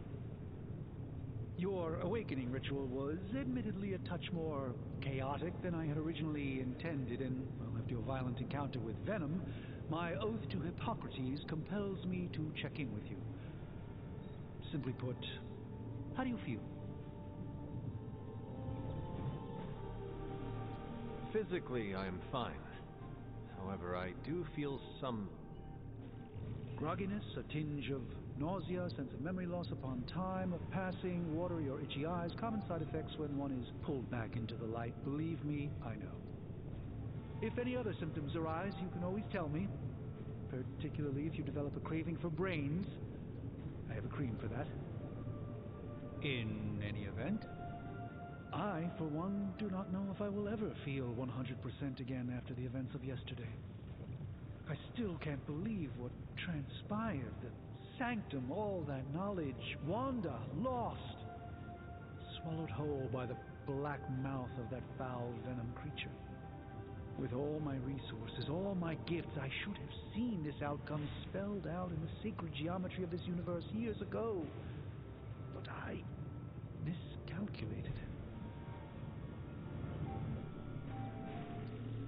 Your awakening ritual was admittedly a touch more chaotic than I had originally intended, and, well, after your violent encounter with Venom, my oath to Hippocrates compels me to check in with you. Simply put, how do you feel?
Physically, I am fine. However, I do feel some...
grogginess, a tinge of nausea, sense of memory loss upon time of passing, watery or itchy eyes, common side effects when one is pulled back into the light. Believe me, I know. If any other symptoms arise, you can always tell me, particularly if you develop a craving for brains. I have a cream for that. In any event, I, for one, do not know if I will ever feel 100% again after the events of yesterday. I still can't believe what transpired. The sanctum, all that knowledge, Wanda, lost. Swallowed whole by the black mouth of that foul venom creature. With all my resources, all my gifts, I should have seen this outcome spelled out in the sacred geometry of this universe years ago. But I miscalculated.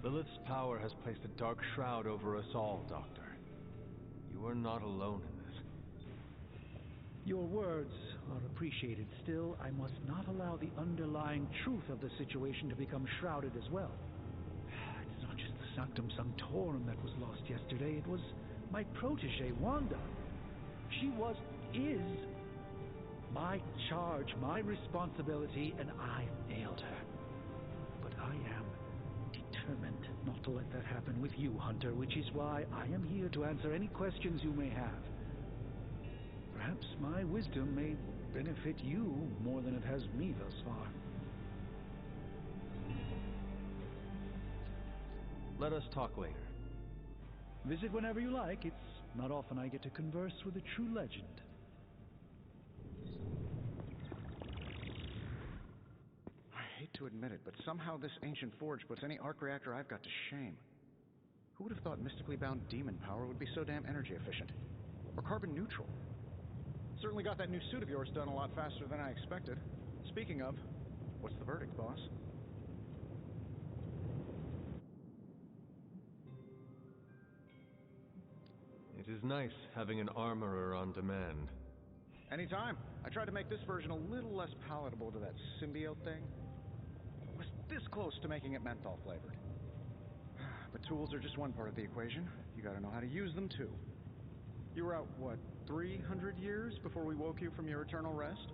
Lilith's power has placed a dark shroud over us all, Doctor. You are not alone in this.
Your words are appreciated. Still, I must not allow the underlying truth of the situation to become shrouded as well. It's not just the Sanctum Sanctorum that was lost yesterday. It was my protege, Wanda. She is my charge, my responsibility, and I failed her. But I am determined not to let that happen with you, Hunter, which is why I am here to answer any questions you may have. Perhaps my wisdom may benefit you more than it has me thus far.
Let us talk later.
Visit whenever you like. It's not often I get to converse with a true legend.
I hate to admit it, but somehow this ancient forge puts any arc reactor I've got to shame. Who would have thought mystically bound demon power would be so damn energy efficient? Or carbon neutral? Certainly got that new suit of yours done a lot faster than I expected. Speaking of, what's the verdict, boss?
It is nice having an armorer on demand.
Anytime. I tried to make this version a little less palatable to that symbiote thing. It was this close to making it menthol flavored. But tools are just one part of the equation. You gotta know how to use them too. You were out, what, 300 years before we woke you from your eternal rest?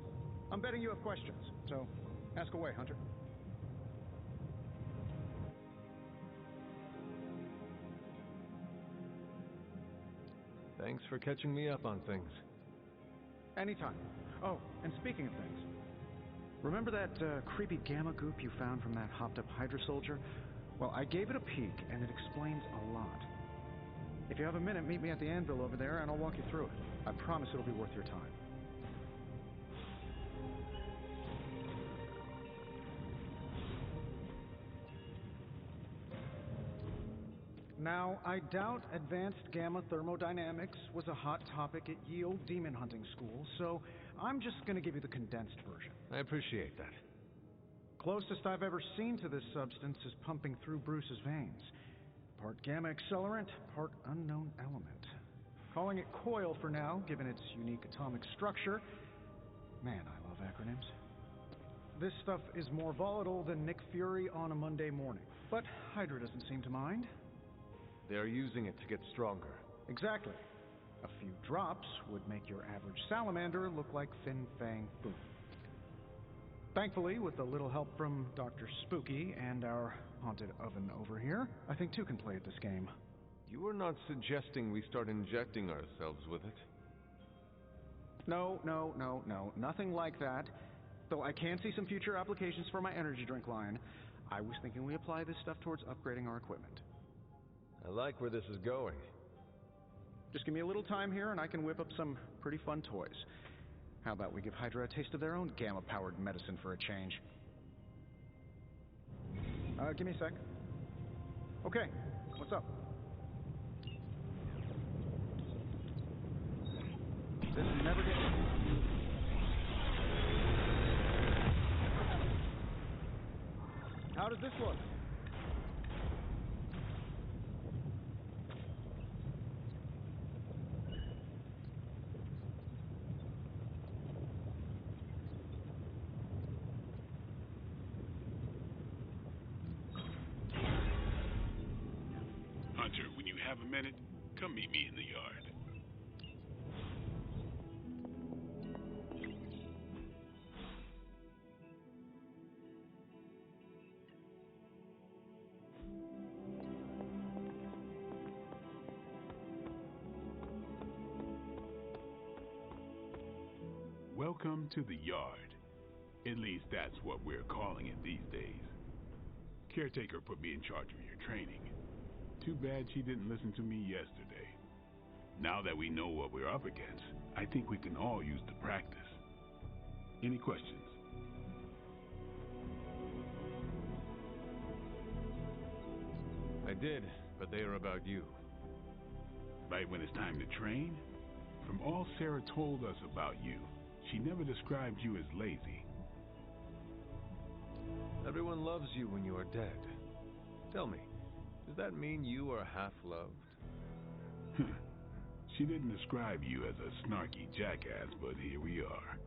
I'm betting you have questions, so ask away, Hunter.
Thanks for catching me up on things.
Anytime. Oh, and speaking of things, remember that creepy gamma goop you found from that hopped-up Hydra soldier? Well, I gave it a peek, and it explains a lot. If you have a minute, meet me at the anvil over there, and I'll walk you through it. I promise it'll be worth your time. Now, I doubt advanced gamma thermodynamics was a hot topic at Yield Demon Hunting School, so I'm just going to give you the condensed version.
I appreciate that.
Closest I've ever seen to this substance is pumping through Bruce's veins. Part gamma accelerant, part unknown element. Calling it coil for now, given its unique atomic structure. Man, I love acronyms. This stuff is more volatile than Nick Fury on a Monday morning, but Hydra doesn't seem to mind.
They're using it to get stronger.
Exactly. A few drops would make your average salamander look like Fin Fang Foom. Thankfully, with a little help from Dr. Spooky and our haunted oven over here, I think two can play at this game.
You are not suggesting we start injecting ourselves with it?
No. Nothing like that. Though I can see some future applications for my energy drink line. I was thinking we apply this stuff towards upgrading our equipment.
I like where this is going.
Just give me a little time here and I can whip up some pretty fun toys. How about we give Hydra a taste of their own gamma-powered medicine for a change? Give me a sec. Okay, what's up? This never gets... How does this look?
Hunter, when you have a minute, come meet me in the yard. Welcome to the yard. At least that's what we're calling it these days. Caretaker put me in charge of your training. Too bad she didn't listen to me yesterday. Now that we know what we're up against, I think we can all use the practice. Any questions?
I did, but they are about you.
Right when it's time to train? From all Sarah told us about you, she never described you as lazy.
Everyone loves you when you are dead. Tell me, does that mean you are half-loved?
She didn't describe you as a snarky jackass, but here we are.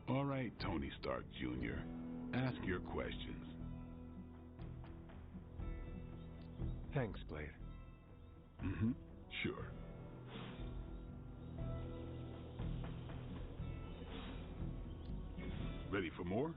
All right, Tony Stark Jr., ask your questions.
Thanks, Blade.
Sure. Ready for more?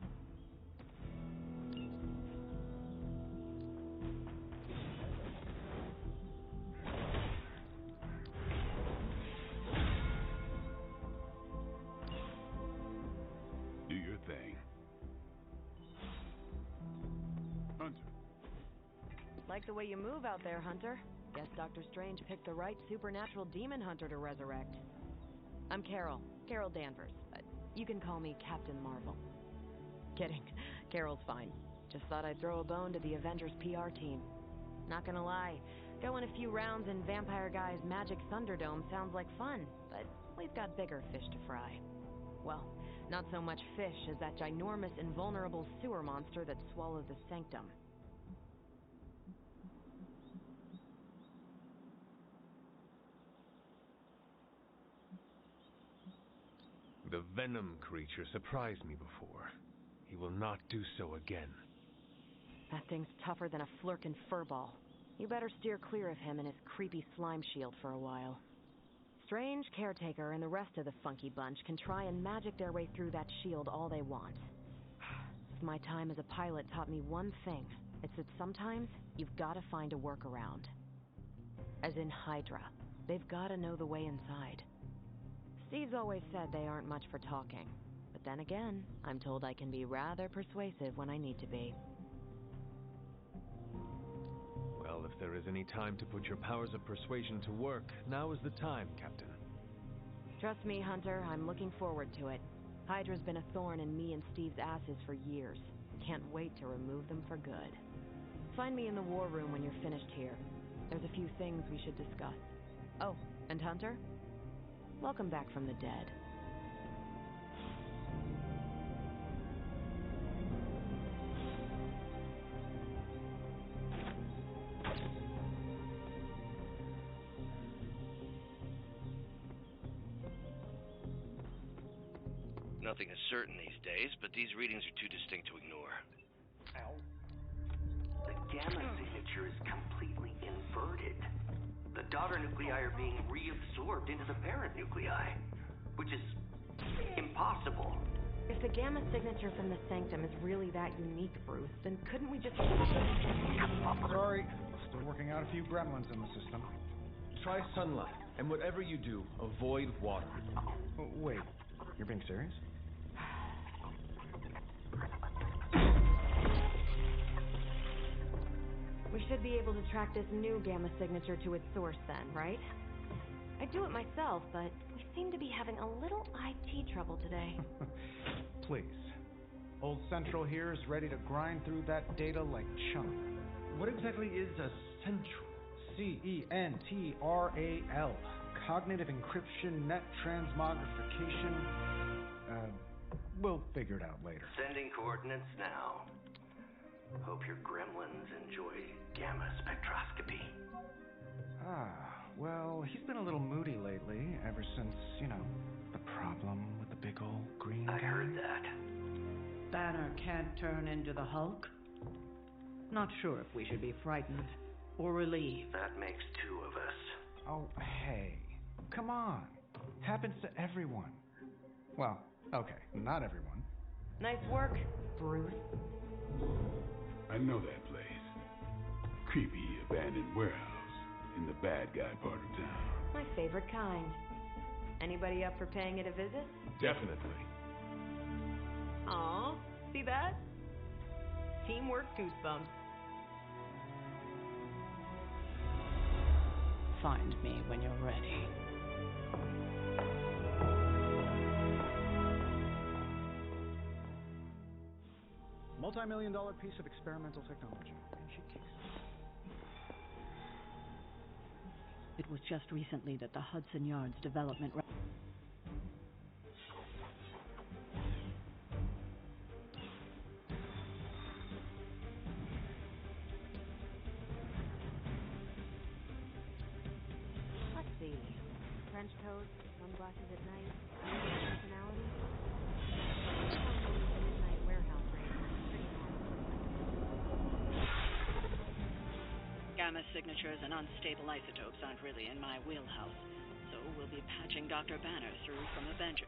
Do your thing. Hunter.
Like the way you move out there, Hunter. Guess Dr. Strange picked the right supernatural demon hunter to resurrect. I'm Carol Danvers, but you can call me Captain Marvel. Kidding. Carol's fine. Just thought I'd throw a bone to the Avengers PR team. Not gonna lie, going a few rounds in Vampire Guy's Magic Thunderdome sounds like fun, but we've got bigger fish to fry. Well, not so much fish as that ginormous invulnerable sewer monster that swallowed the Sanctum.
The Venom creature surprised me before. He will not do so again.
That thing's tougher than a Flurkin furball. You better steer clear of him and his creepy slime shield for a while. Strange, Caretaker, and the rest of the funky bunch can try and magic their way through that shield all they want. If my time as a pilot taught me one thing, it's that sometimes you've got to find a workaround. As in Hydra, they've got to know the way inside. Steve's always said they aren't much for talking, but then again, I'm told I can be rather persuasive when I need to be.
Well, if there is any time to put your powers of persuasion to work, now is the time, Captain.
Trust me, Hunter, I'm looking forward to it. Hydra's been a thorn in me and Steve's asses for years. Can't wait to remove them for good. Find me in the war room when you're finished here. There's a few things we should discuss. Oh, and Hunter? Welcome back from the dead.
Nothing is certain these days, but these readings are too distinct to ignore.
Ow. The gamma signature is completely inverted. The daughter nuclei are being reabsorbed into the parent nuclei, which is impossible.
If the gamma signature from the Sanctum is really that unique, Bruce, then couldn't we just...
Sorry, still working out a few gremlins in the system.
Try sunlight, and whatever you do, avoid water.
Oh, wait, you're being serious?
We should be able to track this new gamma signature to its source then, right? I'd do it myself, but we seem to be having a little IT trouble today.
Please. Old Central here is ready to grind through that data like chum.
What exactly is a central?
CENTRAL. Cognitive encryption, net transmogrification. We'll figure it out later.
Sending coordinates now. Hope your gremlins enjoy gamma spectroscopy.
Well, he's been a little moody lately, ever since, the problem with the big old green guy.
I heard that.
Banner can't turn into the Hulk? Not sure if we should be frightened or relieved.
That makes two of us.
Oh, hey. Come on. Happens to everyone. Well, okay, not everyone.
Nice work, Bruce.
I know that place. Creepy abandoned warehouse in the bad guy part of town.
My favorite kind. Anybody up for paying it a visit?
Definitely.
Aw, see that? Teamwork goosebumps.
Find me when you're ready.
Multi-million-dollar piece of experimental technology. And she kicks
It was just recently that the Hudson Yards development...
Let's see. Trench coat, sunglasses at night, personality. Midnight warehouse raid. Pretty normal.
Gamma signatures and unstable isotopes aren't really in my wheelhouse, so we'll be patching Dr. Banner through from Avenger.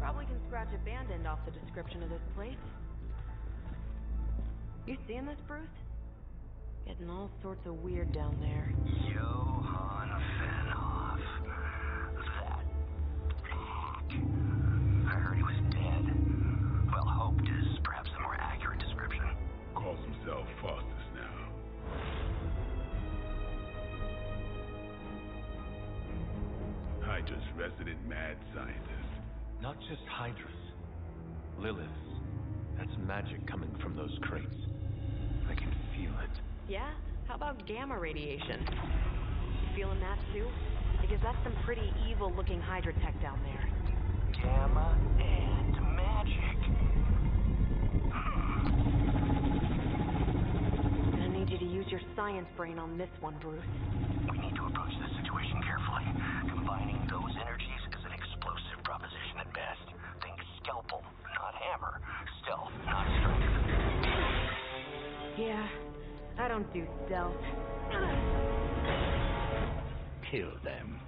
Probably can scratch abandoned off the description of this place. You seeing this, Bruce? Getting all sorts of weird down there.
Johann Fenhoff. That hack. I heard he was dead. Well, hoped is perhaps a more accurate description.
Calls himself Faustus now. Hydra's resident mad scientist.
Not just Hydras. Lilith. That's magic coming from those crates. I can feel it.
Yeah? How about gamma radiation? You feeling that too? Because that's some pretty evil-looking Hydra tech down there.
Gamma and magic.
Gonna need you to use your science brain on this one, Bruce.
We need to approach this situation carefully. Combining those energies is an explosive proposition at best. Think scalpel, not hammer. Stealth, not strength.
Yeah, I don't do stealth.
Kill them.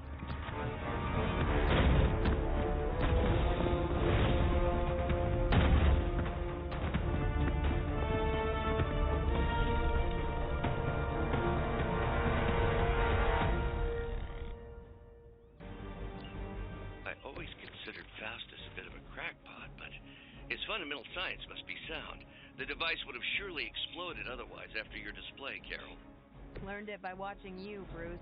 I always considered Faustus a bit of a crackpot, but his fundamental science must be sound. The device would have surely exploded otherwise after your display, Carol.
Learned it by watching you, Bruce.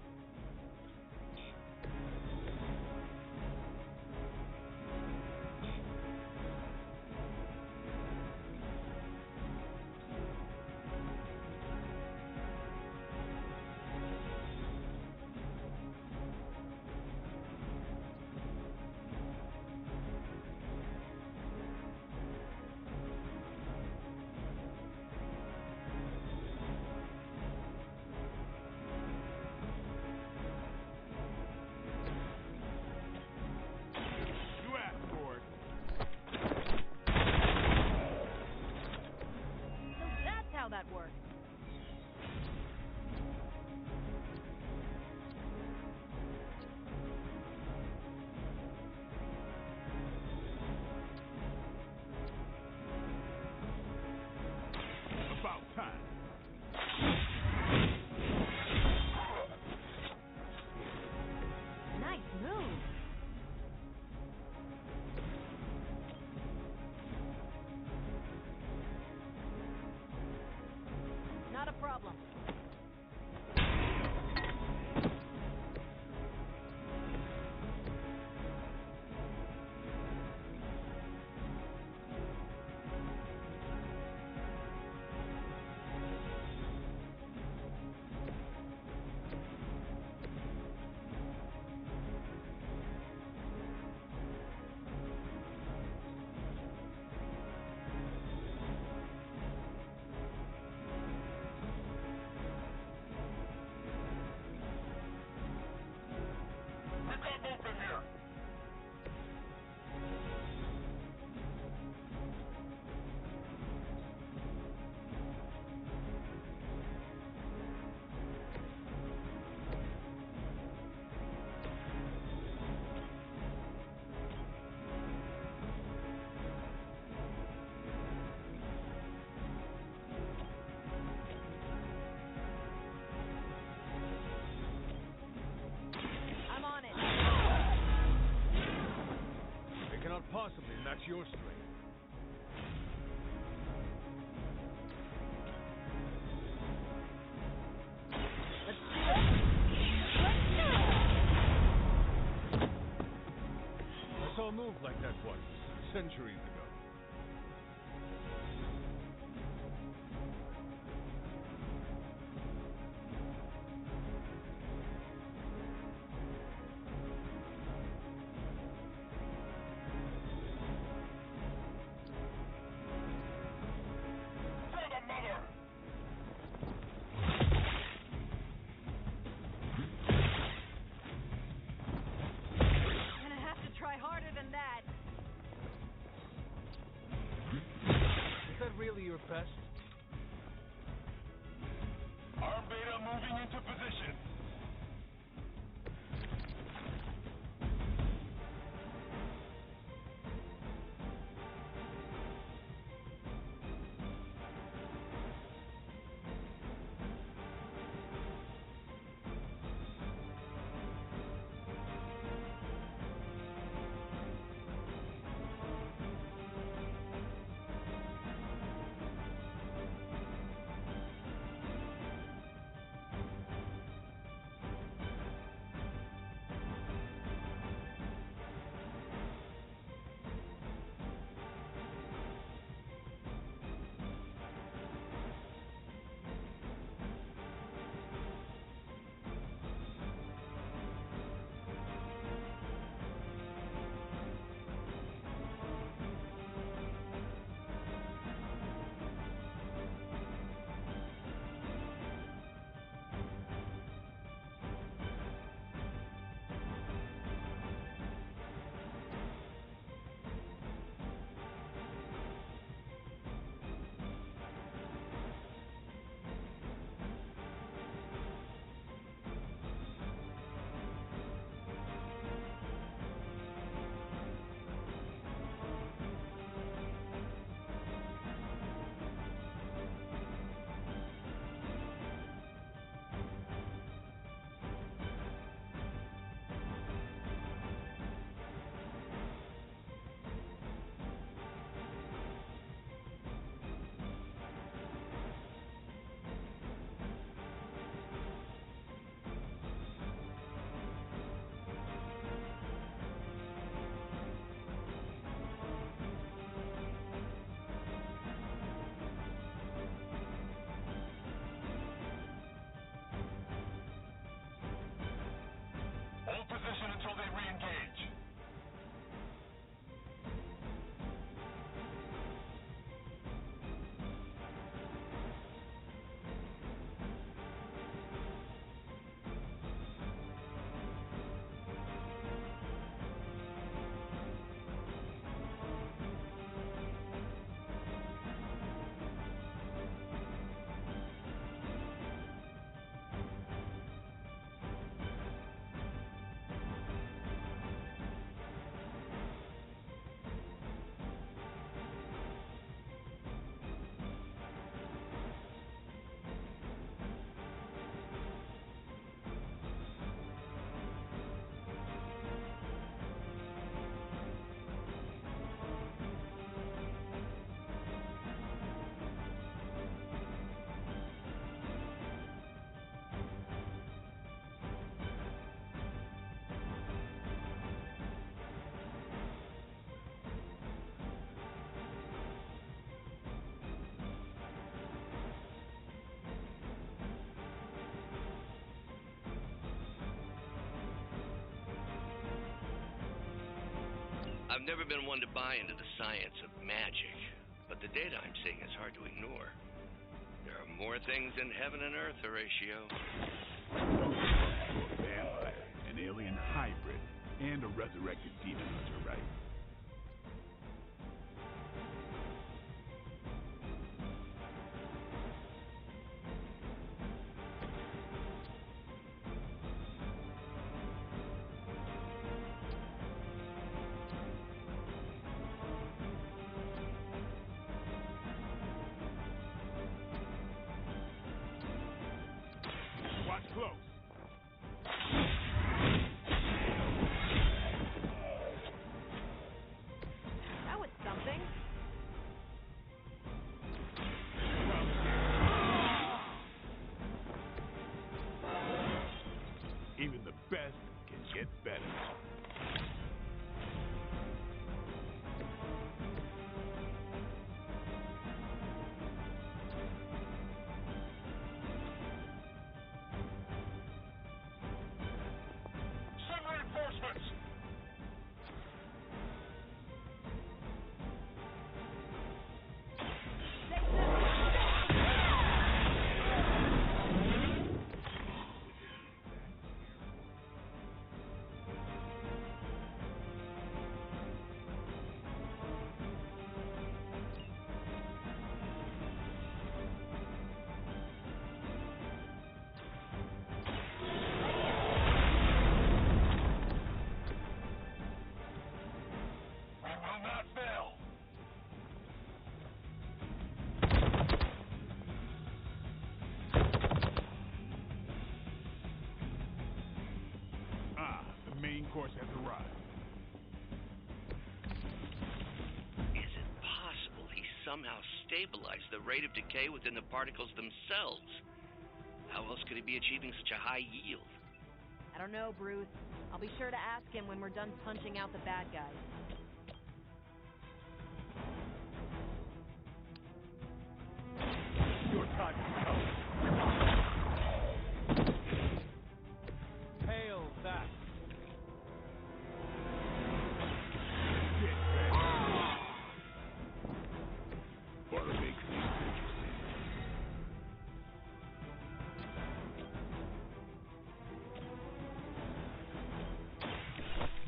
That works.
About time.
Nice move. Not a problem.
match your strength. I saw a move like that once, centuries ago.
Really your best?
Arm Beta moving into position. Hold position until they re-engage.
I've never been one to buy into the science of magic, but the data I'm seeing is hard to ignore. There are more things in heaven and earth, Horatio.
A vampire, an alien hybrid, and a resurrected demon hunter, right? Watch close. force has arrived.
Is it possible he somehow stabilized the rate of decay within the particles themselves? How else could he be achieving such a high yield?
I don't know, Bruce. I'll be sure to ask him when we're done punching out the bad guys.
Your time has come.
Hail that.
What makes these interesting?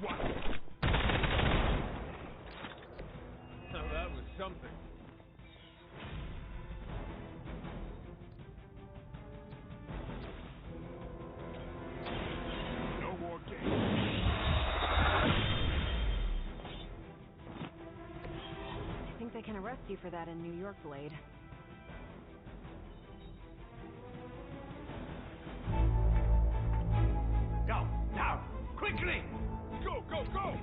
What?
Now that was something.
No more games.
I think they can arrest you for that in New York, Blade.
Go, now, quickly!
Go, go, go!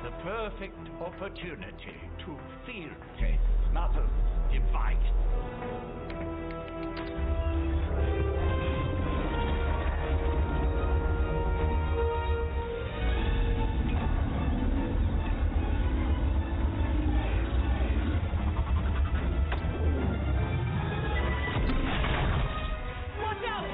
The perfect opportunity to field test Mother's device.
Watch out!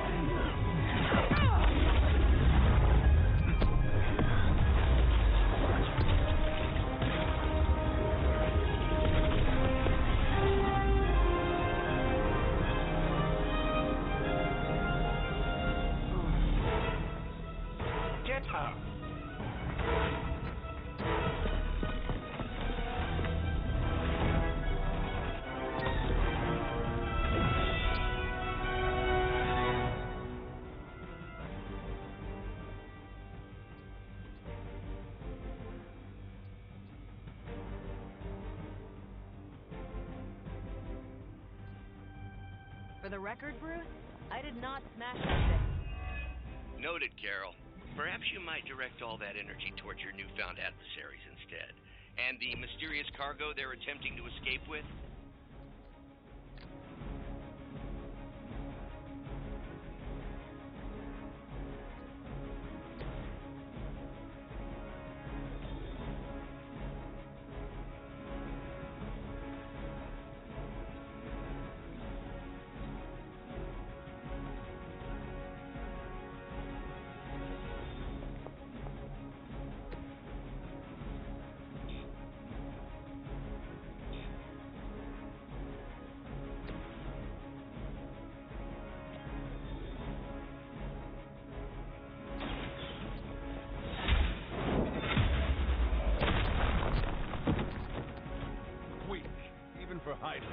Get her!
For the record, Bruce, I did not smash that thing.
Noted, Carol. Perhaps you might direct all that energy towards your newfound adversaries instead. And the mysterious cargo they're attempting to escape with?
Weak, even for Hydra.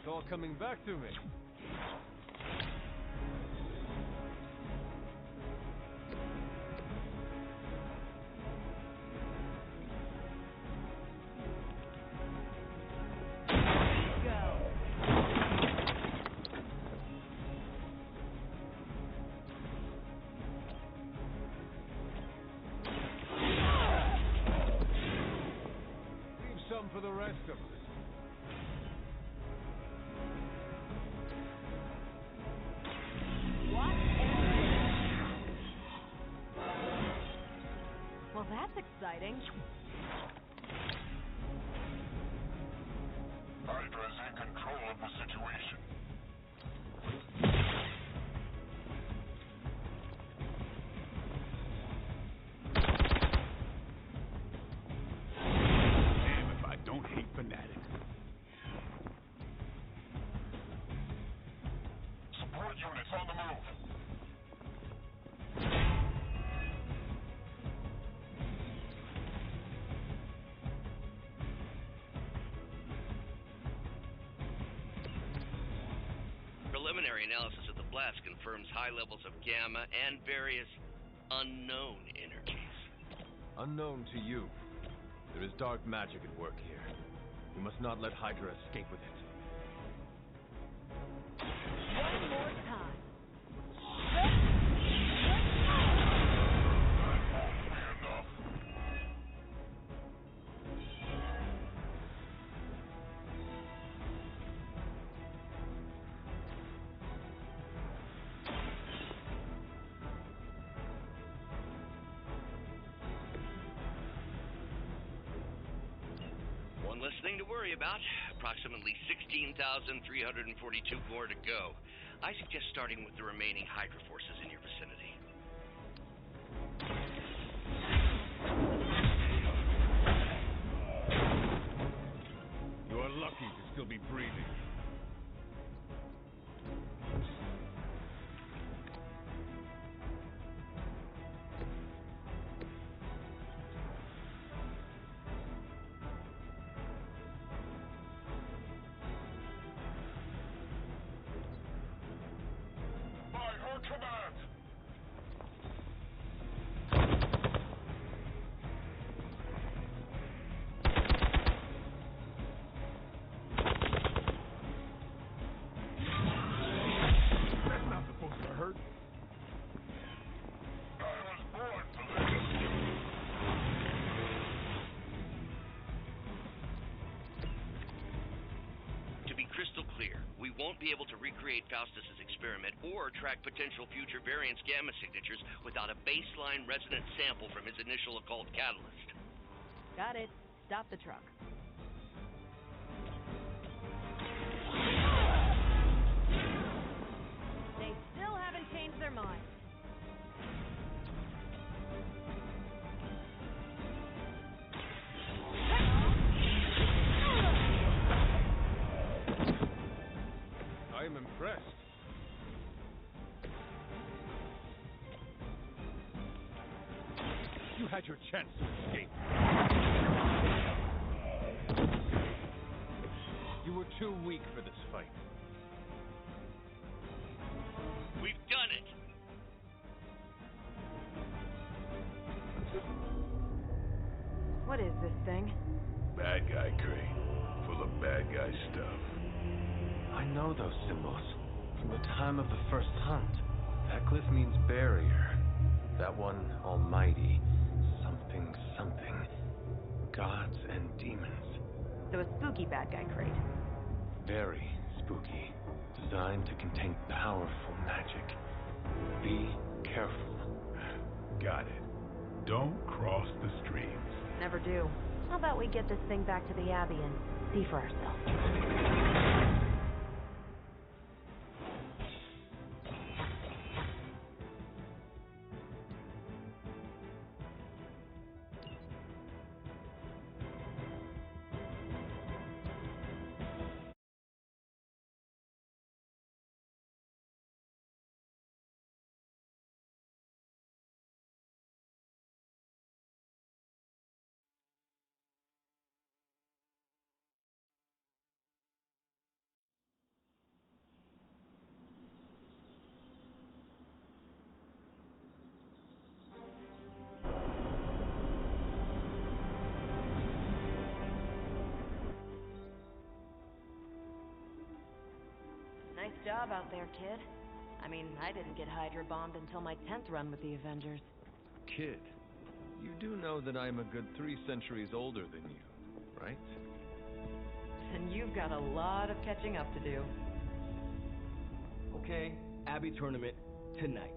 It's all coming back to me. Leave some for the rest of us.
exciting.
Hydra's in control of the situation. Damn if I don't hate fanatics. Support units on the move.
Preliminary analysis of the blast confirms high levels of gamma and various unknown energies.
Unknown to you. There is dark magic at work here. We must not let Hydra escape with it.
One more time.
One less thing to worry about. Approximately 16,342 more to go. I suggest starting with the remaining Hydra forces in your vicinity.
You are lucky to still be breathing.
By her command!
That's not supposed to hurt.
I was born to live.
To be crystal clear, we won't be able to recreate Faustus's experiment or track potential future variance gamma signatures without a baseline resonant sample from his initial occult catalyst.
Got it. Stop the truck. They still haven't changed their mind.
I am impressed. You had your chance to escape. You were too weak for this fight.
We've done it!
What is this thing?
Bad guy crate. Full of bad guy stuff.
I know those symbols from the time of the first hunt. That glyph means barrier. That one, almighty. Something, something. Gods and demons.
So a spooky bad guy crate.
Very spooky. Designed to contain powerful magic. Be careful.
Got it. Don't cross the streams.
Never do. How about we get this thing back to the Abbey and see for ourselves? Nice job out there, kid. I mean, I didn't get Hydra bombed until my 10th run with the Avengers.
Kid, you do know that I'm a good 3 centuries older than you, right?
And you've got a lot of catching up to do.
Okay, Abbey tournament tonight.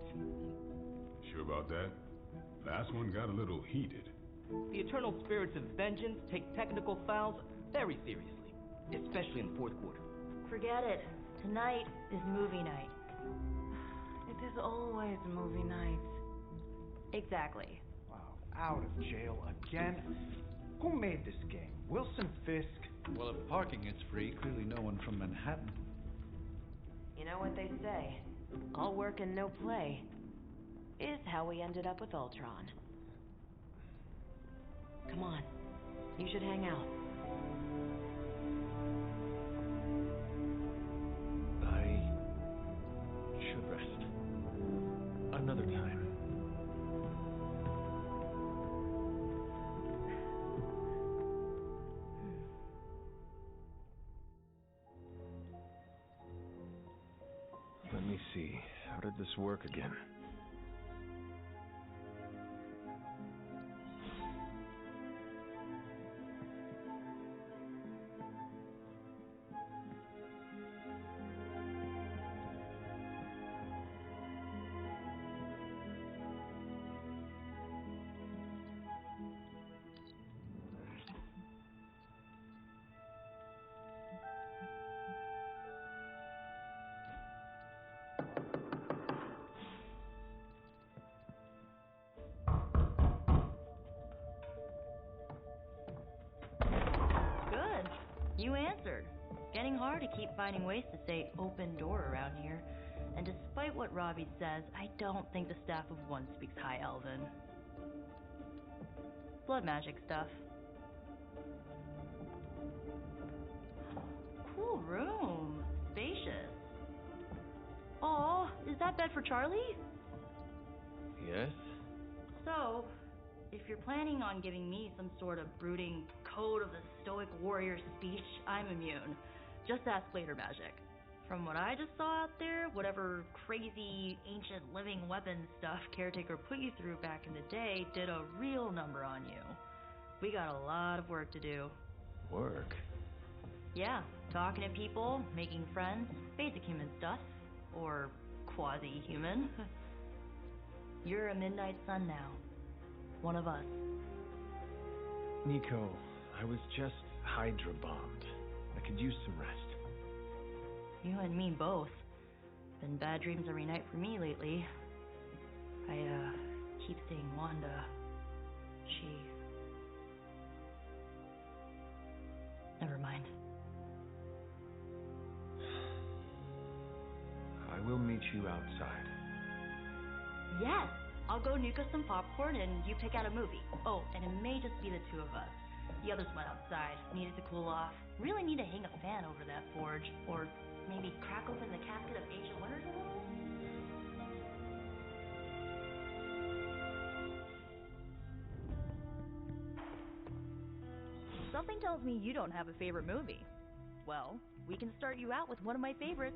Sure about that? Last one got a little heated.
The eternal spirits of vengeance take technical fouls very seriously, especially in the fourth quarter.
Forget it. Tonight is movie night.
It is always movie nights.
Exactly.
Wow, out of jail again? Who made this game? Wilson Fisk?
Well, if parking is free, clearly no one from Manhattan.
You know what they say? All work and no play is how we ended up with Ultron. Come on, you should hang out.
I should rest. Another time. Let me see. How did this work again?
You answered. Getting hard to keep finding ways to say open door around here. And despite what Robbie says, I don't think the staff of one speaks High Elven. Blood magic stuff. Cool room. Spacious. Aw, is that bed for Charlie?
Yes?
So, if you're planning on giving me some sort of brooding code of the stoic warrior speech, I'm immune. Just ask later, Magic. From what I just saw out there, whatever crazy ancient living weapon stuff Caretaker put you through back in the day did a real number on you. We got a lot of work to do.
Work?
Yeah, talking to people, making friends, basic human stuff. Or quasi-human. You're a Midnight Sun now. One of us.
Nico, I was just Hydra bombed. I could use some rest.
You and me both. Been bad dreams every night for me lately. I keep seeing Wanda. Never mind.
I will meet you outside.
Yes! I'll go nuke us some popcorn and you pick out a movie. Oh, and it may just be the two of us. The others went outside, needed to cool off. Really need to hang a fan over that forge. Or maybe crack open the casket of ancient wonders a little?
Something tells me you don't have a favorite movie. Well, we can start you out with one of my favorites.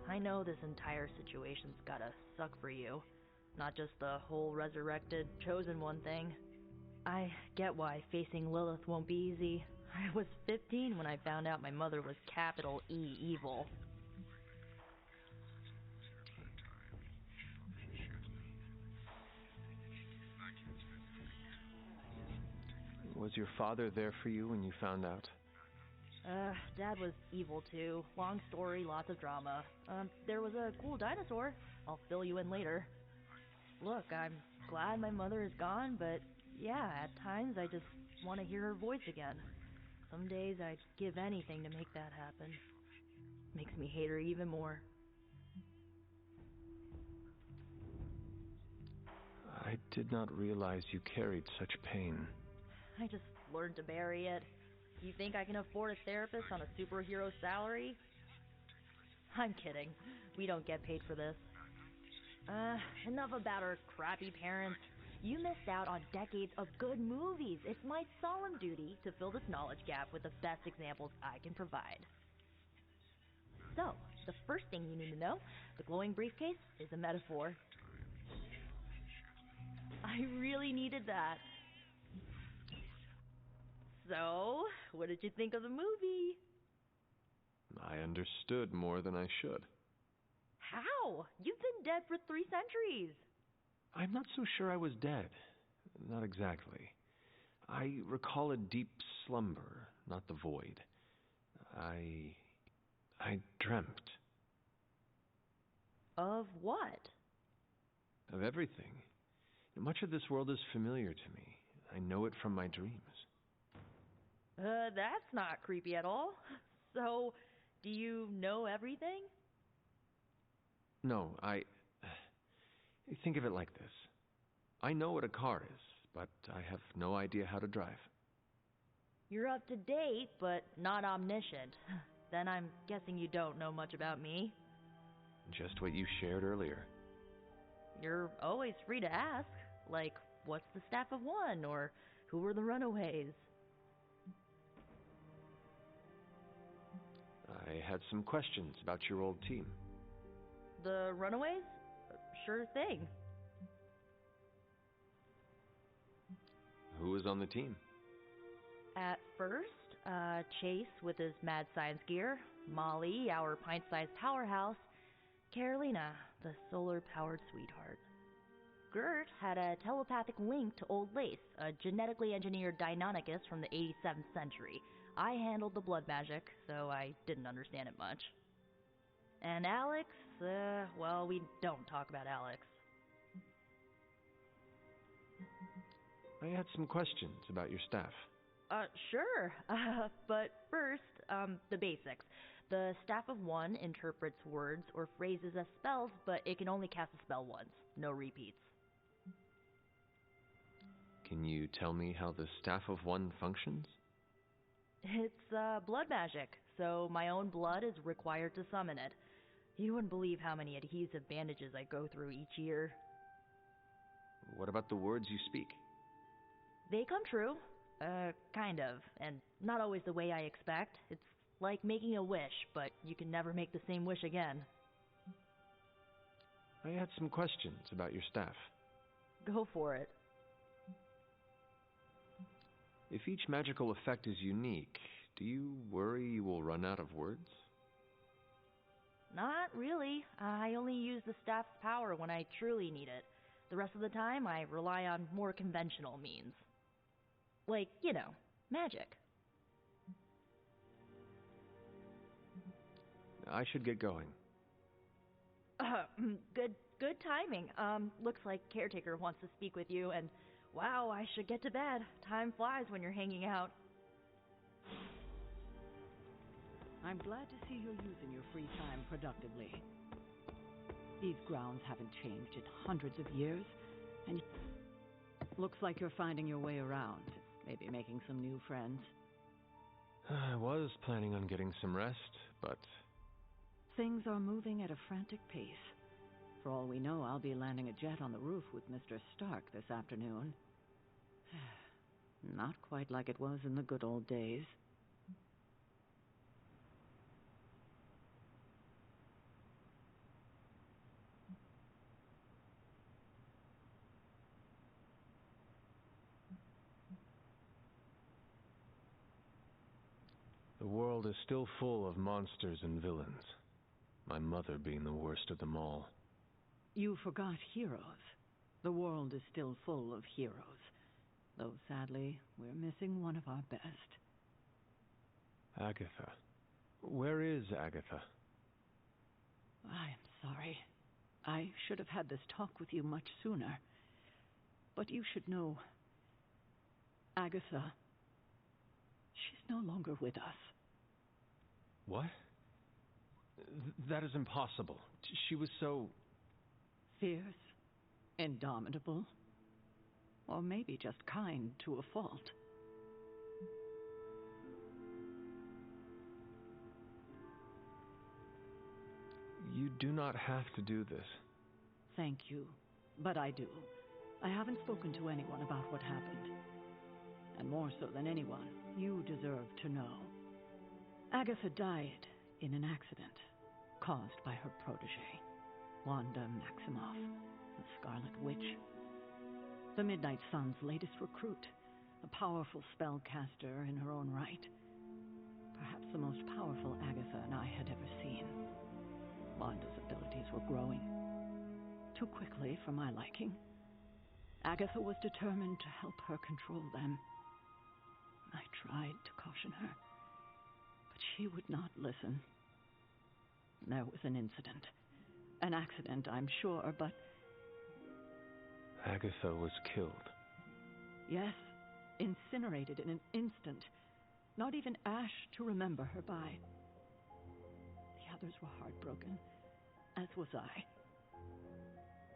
I know this entire situation's gotta suck for you. Not just the whole resurrected, chosen one thing. I get why facing Lilith won't be easy. I was 15 when I found out my mother was capital E evil.
Was your father there for you when you found out?
Dad was evil too. Long story, lots of drama. There was a cool dinosaur. I'll fill you in later. Look, I'm glad my mother is gone, but yeah, at times I just want to hear her voice again. Some days I'd give anything to make that happen. Makes me hate her even more.
I did not realize you carried such pain.
I just learned to bury it. You think I can afford a therapist on a superhero salary? I'm kidding. We don't get paid for this. Enough about our crappy parents. You missed out on decades of good movies. It's my solemn duty to fill this knowledge gap with the best examples I can provide. So, the first thing you need to know, the glowing briefcase is a metaphor. I really needed that. So, what did you think of the movie?
I understood more than I should.
How? You've been dead for 3 centuries.
I'm not so sure I was dead. Not exactly. I recall a deep slumber, not the void. I dreamt.
Of what?
Of everything. Much of this world is familiar to me. I know it from my dreams.
That's not creepy at all. So, do you know everything?
No, think of it like this. I know what a car is, but I have no idea how to drive.
You're up to date, but not omniscient. Then I'm guessing you don't know much about me.
Just what you shared earlier.
You're always free to ask, like, what's the Staff of One, or who were the Runaways?
I had some questions about your old team.
The Runaways? Sure thing.
Who was on the team?
At first, Chase with his mad science gear, Molly, our pint-sized powerhouse, Carolina, the solar-powered sweetheart. Gert had a telepathic link to Old Lace, a genetically engineered Deinonychus from the 87th century. I handled the blood magic, so I didn't understand it much. And Alex, well, we don't talk about Alex.
I had some questions about your staff.
Sure. But first, the basics. The Staff of One interprets words or phrases as spells, but it can only cast a spell once. No repeats.
Can you tell me how the Staff of One functions?
It's, blood magic, so my own blood is required to summon it. You wouldn't believe how many adhesive bandages I go through each year.
What about the words you speak?
They come true. Kind of. And not always the way I expect. It's like making a wish, but you can never make the same wish again.
I had some questions about your staff.
Go for it.
If each magical effect is unique, do you worry you will run out of words?
Not really. I only use the staff's power when I truly need it. The rest of the time, I rely on more conventional means. Like, you know, magic.
I should get going.
Good timing. Looks like Caretaker wants to speak with you, and wow, I should get to bed. Time flies when you're hanging out.
I'm glad to see you're using your free time productively. These grounds haven't changed in hundreds of years, and looks like you're finding your way around, maybe making some new friends.
I was planning on getting some rest, but...
Things are moving at a frantic pace. For all we know, I'll be landing a jet on the roof with Mr. Stark this afternoon. Not quite like it was in the good old days.
The world is still full of monsters and villains. My mother being the worst of them all.
You forgot heroes. The world is still full of heroes. Though, sadly, we're missing one of our best.
Agatha. Where is Agatha?
I am sorry. I should have had this talk with you much sooner. But you should know... Agatha... She's no longer with us.
What? That is impossible. She was so...
Fierce, indomitable, or maybe just kind to a fault.
You do not have to do this.
Thank you, but I do. I haven't spoken to anyone about what happened. And more so than anyone, you deserve to know. Agatha died in an accident caused by her protege, Wanda Maximoff, the Scarlet Witch. The Midnight Sun's latest recruit, a powerful spellcaster in her own right. Perhaps the most powerful Agatha and I had ever seen. Wanda's abilities were growing. Too quickly for my liking. Agatha was determined to help her control them. I tried to caution her, but she would not listen. There was an incident. An accident, I'm sure, but...
Agatha was killed.
Yes, incinerated in an instant. Not even ash to remember her by. The others were heartbroken, as was I.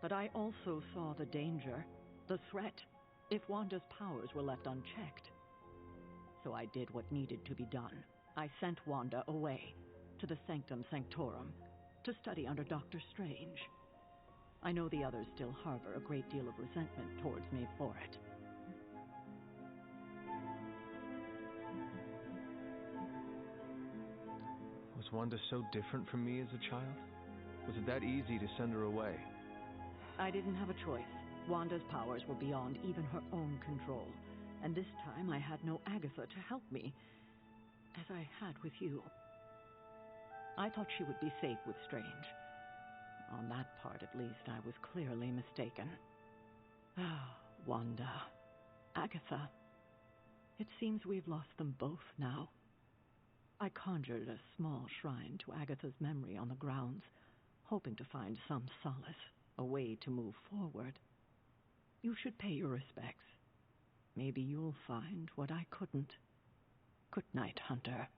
But I also saw the danger, the threat, if Wanda's powers were left unchecked. So I did what needed to be done. I sent Wanda away, to the Sanctum Sanctorum, to study under Dr. Strange. I know the others still harbor a great deal of resentment towards me for it.
Was Wanda so different from me as a child? Was it that easy to send her away?
I didn't have a choice. Wanda's powers were beyond even her own control. And this time I had no Agatha to help me, as I had with you. I thought she would be safe with Strange. On that part, at least, I was clearly mistaken. Ah, Wanda. Agatha. It seems we've lost them both now. I conjured a small shrine to Agatha's memory on the grounds, hoping to find some solace, a way to move forward. You should pay your respects. Maybe you'll find what I couldn't. Good night, Hunter.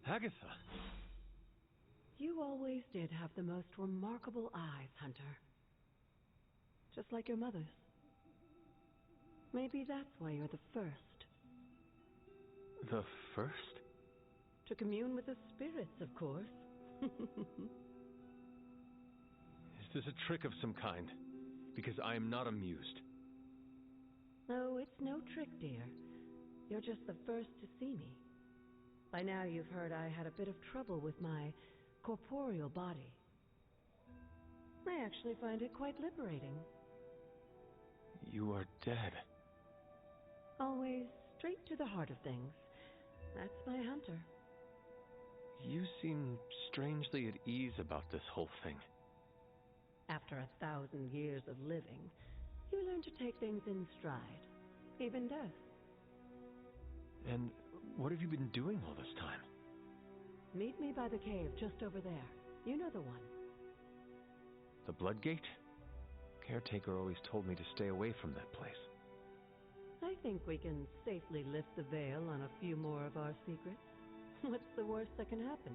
Agatha!
You always did have the most remarkable eyes, Hunter. Just like your mother's. Maybe that's why you're the first.
The first?
To commune with the spirits, of course.
Is this a trick of some kind? Because I am not amused.
No, it's no trick, dear. You're just the first to see me. By now you've heard I had a bit of trouble with my corporeal body. I actually find it quite liberating.
You are dead.
Always straight to the heart of things. That's my Hunter.
You seem strangely at ease about this whole thing.
After 1,000 years of living, you learn to take things in stride, even death.
And what have you been doing all this time?
Meet me by the cave just over there. You know the one.
The Bloodgate? Caretaker always told me to stay away from that place.
I think we can safely lift the veil on a few more of our secrets. What's the worst that can happen?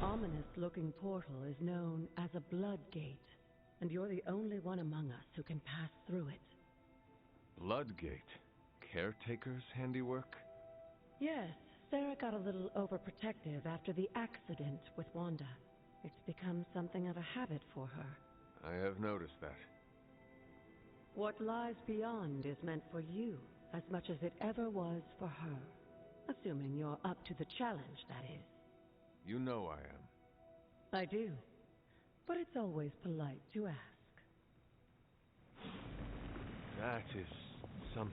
Ominous-looking portal is known as a blood gate, and you're the only one among us who can pass through it.
Bloodgate? Caretaker's handiwork?
Yes, Sarah got a little overprotective after the accident with Wanda. It's become something of a habit for her.
I have noticed that.
What lies beyond is meant for you as much as it ever was for her. Assuming you're up to the challenge, that is.
You know I am.
I do. But it's always polite to ask.
That is something.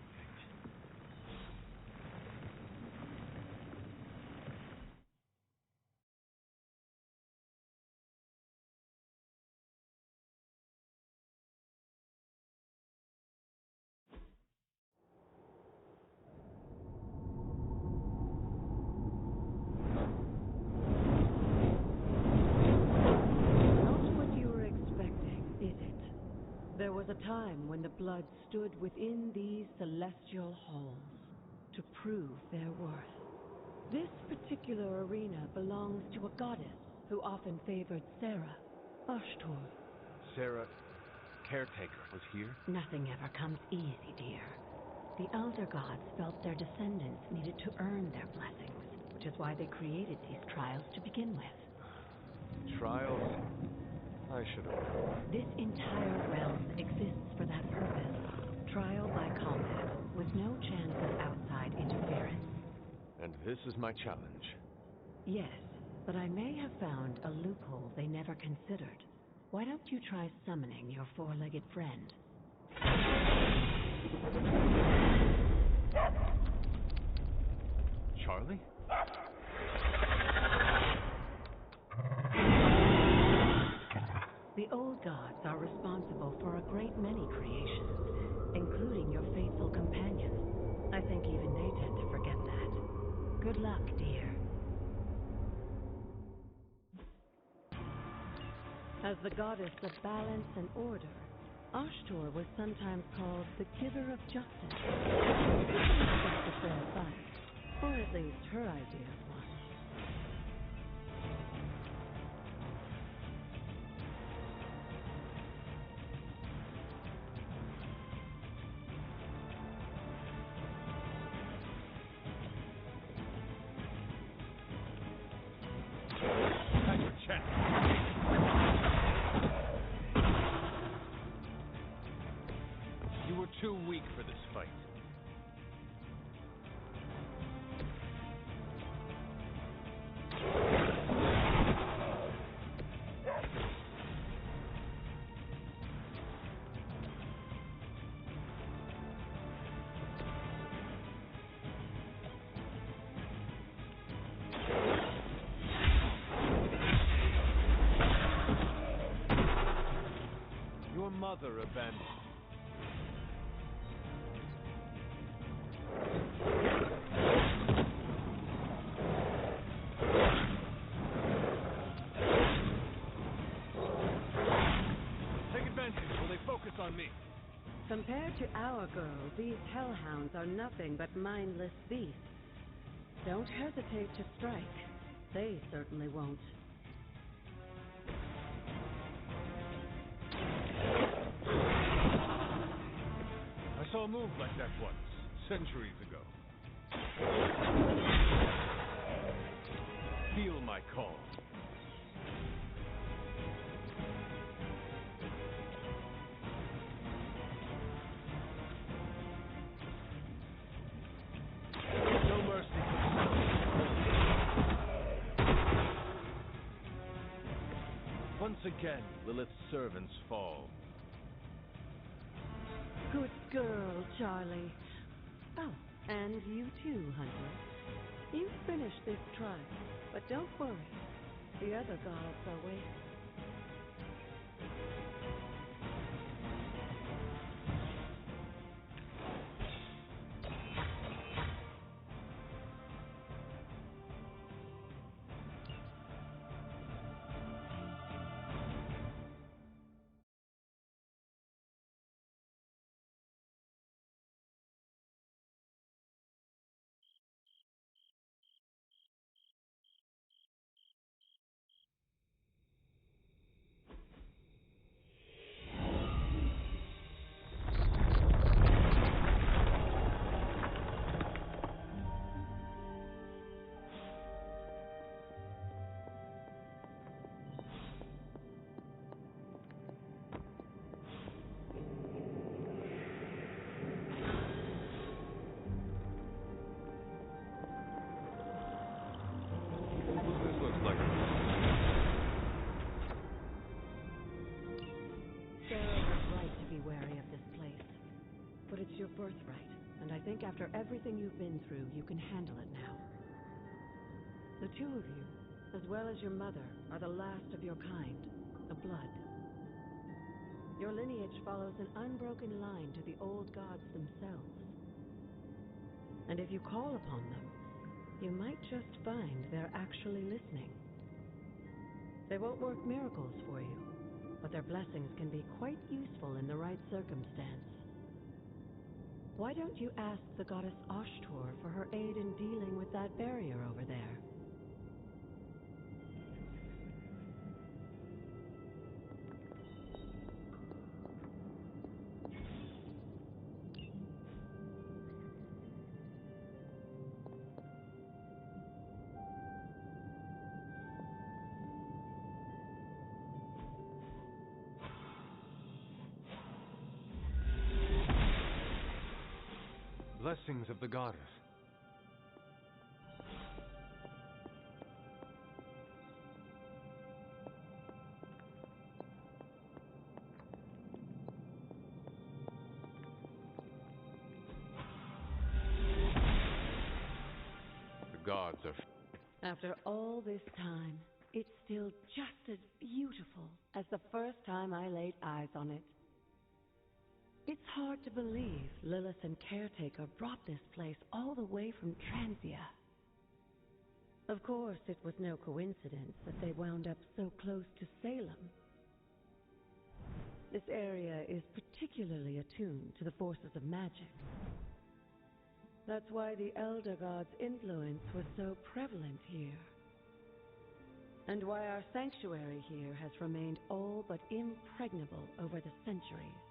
There was a time when the blood stood within these celestial halls to prove their worth. This particular arena belongs to a goddess who often favored Sarah, Ashtur.
Sarah, caretaker, was here?
Nothing ever comes easy, dear. The Elder Gods felt their descendants needed to earn their blessings, which is why they created these trials to begin with.
Trials? I should have known.
This entire realm exists for that purpose. Trial by combat, with no chance of outside interference.
And this is my challenge.
Yes, but I may have found a loophole they never considered. Why don't you try summoning your four-legged friend?
Charlie?
The old gods are responsible for a great many creations, including your faithful companion. I think even they tend to forget that. Good luck, dear. As the goddess of balance and order, Ashtur was sometimes called the giver of justice. Just a fair fight, or at least her idea of one.
You were too weak for this fight. Your mother abandoned you. Take advantage while they focus on me.
Compared to our girl, these hellhounds are nothing but mindless beasts. Don't hesitate to strike. They certainly won't.
I saw a move like that once, centuries ago.
Feel my call.
No mercy.
Once again, Lilith's servants fall.
Good girl, Charlie. Oh, and you too, Hunter. You've finished this trial, but don't worry. The other gods are waiting.
This looks like
Sarah was right to be wary of this place. But it's your birthright, and I think after everything you've been through, you can handle it now. The two of you, as well as your mother, are the last of your kind, the blood. Your lineage follows an unbroken line to the old gods themselves. And if you call upon them, you might just find they're actually listening. They won't work miracles for you,
but their blessings can be quite useful in the right circumstance. Why don't you ask the goddess Ashtur for her aid in dealing with that barrier over there?
Blessings of the goddess. The gods are...
After all this time, it's still just as beautiful as the first time I laid eyes on it. It's hard to believe Lilith and Caretaker brought this place all the way from Transia. Of course, it was no coincidence that they wound up so close to Salem. This area is particularly attuned to the forces of magic. That's why the Elder God's influence was so prevalent here. And why our sanctuary here has remained all but impregnable over the centuries.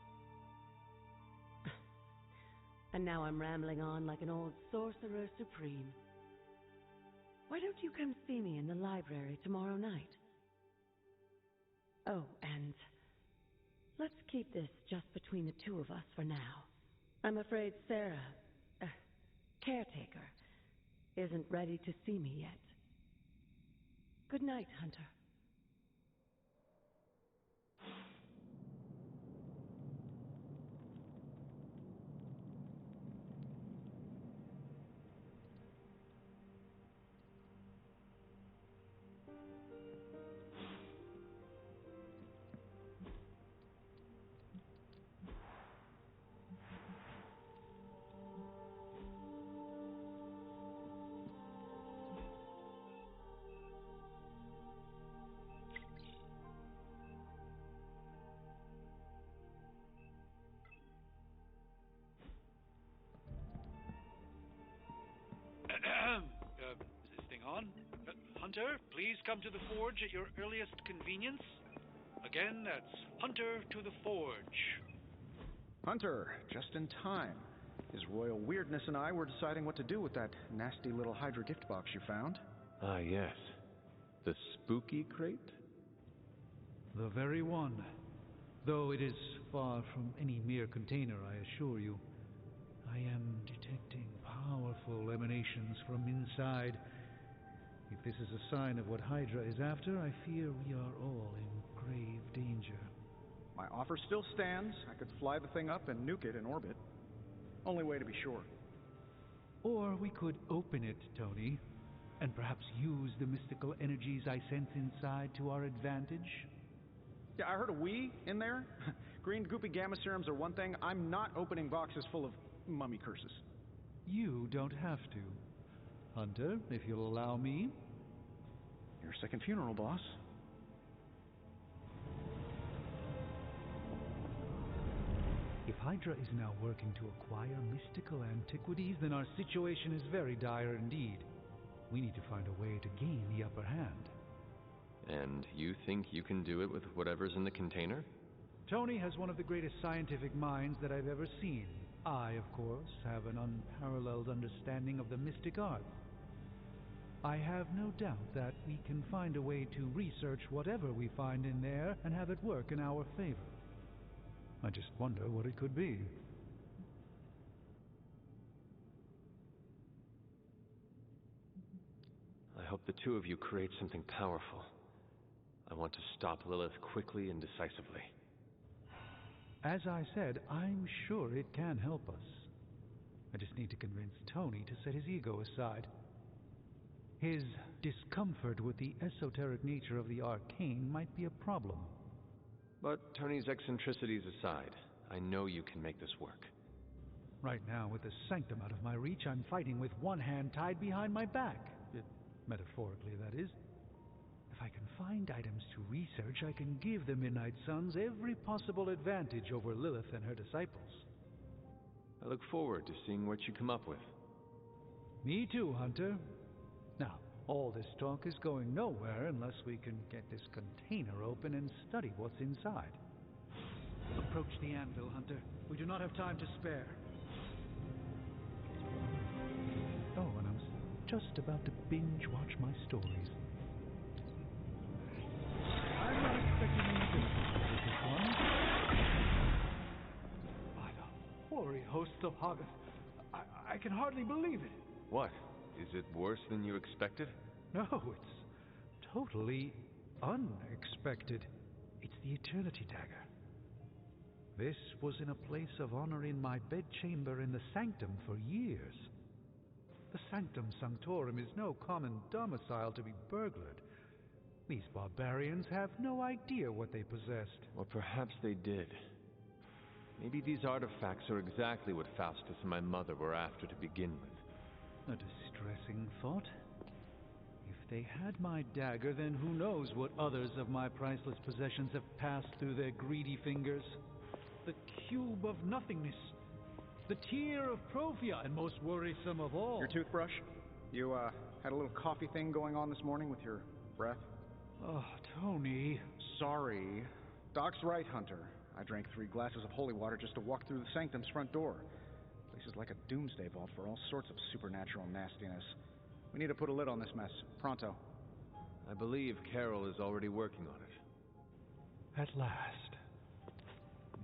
And now I'm rambling on like an old sorcerer supreme. Why don't you come see me in the library tomorrow night? Oh, and let's keep this just between the two of us for now. I'm afraid Sarah, Caretaker, isn't ready to see me yet. Good night, Hunter.
Is this thing on? Hunter, please come to the forge at your earliest convenience. Again, that's Hunter to the forge.
Hunter, just in time. His royal weirdness and I were deciding what to do with that nasty little Hydra gift box you found.
Ah, yes. The spooky crate?
The very one. Though it is far from any mere container, I assure you. I am detecting powerful emanations from inside. If this is a sign of what Hydra is after, I fear we are all in grave danger.
My offer still stands. I could fly the thing up and nuke it in orbit. Only way to be sure.
Or we could open it, Tony, and perhaps use the mystical energies I sense inside to our advantage.
Yeah, I heard a "we" in there. Green goopy gamma serums are one thing. I'm not opening boxes full of mummy curses.
You don't have to. Hunter, if you'll allow me.
Your second funeral, boss.
If Hydra is now working to acquire mystical antiquities, then our situation is very dire indeed. We need to find a way to gain the upper hand.
And you think you can do it with whatever's in the container?
Tony has one of the greatest scientific minds that I've ever seen. I, of course, have an unparalleled understanding of the mystic arts. I have no doubt that we can find a way to research whatever we find in there and have it work in our favor. I just wonder what it could be.
I hope the two of you create something powerful. I want to stop Lilith quickly and decisively.
As I said, I'm sure it can help us. I just need to convince Tony to set his ego aside. His discomfort with the esoteric nature of the arcane might be a problem.
But Tony's eccentricities aside, I know you can make this work.
Right now, with the sanctum out of my reach, I'm fighting with one hand tied behind my back. Metaphorically, that is. If I can find items to research, I can give the Midnight Suns every possible advantage over Lilith and her disciples.
I look forward to seeing what you come up with.
Me too, Hunter. Now, all this talk is going nowhere unless we can get this container open and study what's inside. Approach the anvil, Hunter. We do not have time to spare. Oh, and I was just about to binge watch my stories. I'm not expecting anything with this one. By the hoary hosts of Hoggoth, I can hardly believe it.
What? Is it worse than you expected?
No, it's totally unexpected. It's the Eternity Dagger. This was in a place of honor in my bedchamber in the Sanctum for years. The Sanctum Sanctorum is no common domicile to be burglared. These barbarians have no idea what they possessed.
Or perhaps they did. Maybe these artifacts are exactly what Faustus and my mother were after to begin with.
A distressing thought. If they had my dagger, then who knows what others of my priceless possessions have passed through their greedy fingers. The Cube of Nothingness. The Tear of Profia, and most worrisome of all.
Your toothbrush? You, had a little coffee thing going on this morning with your breath?
Oh, Tony.
Sorry. Doc's right, Hunter. I drank 3 glasses of holy water just to walk through the Sanctum's front door. This is like a doomsday vault for all sorts of supernatural nastiness. We need to put a lid on this mess. Pronto.
I believe Carol is already working on it.
At last.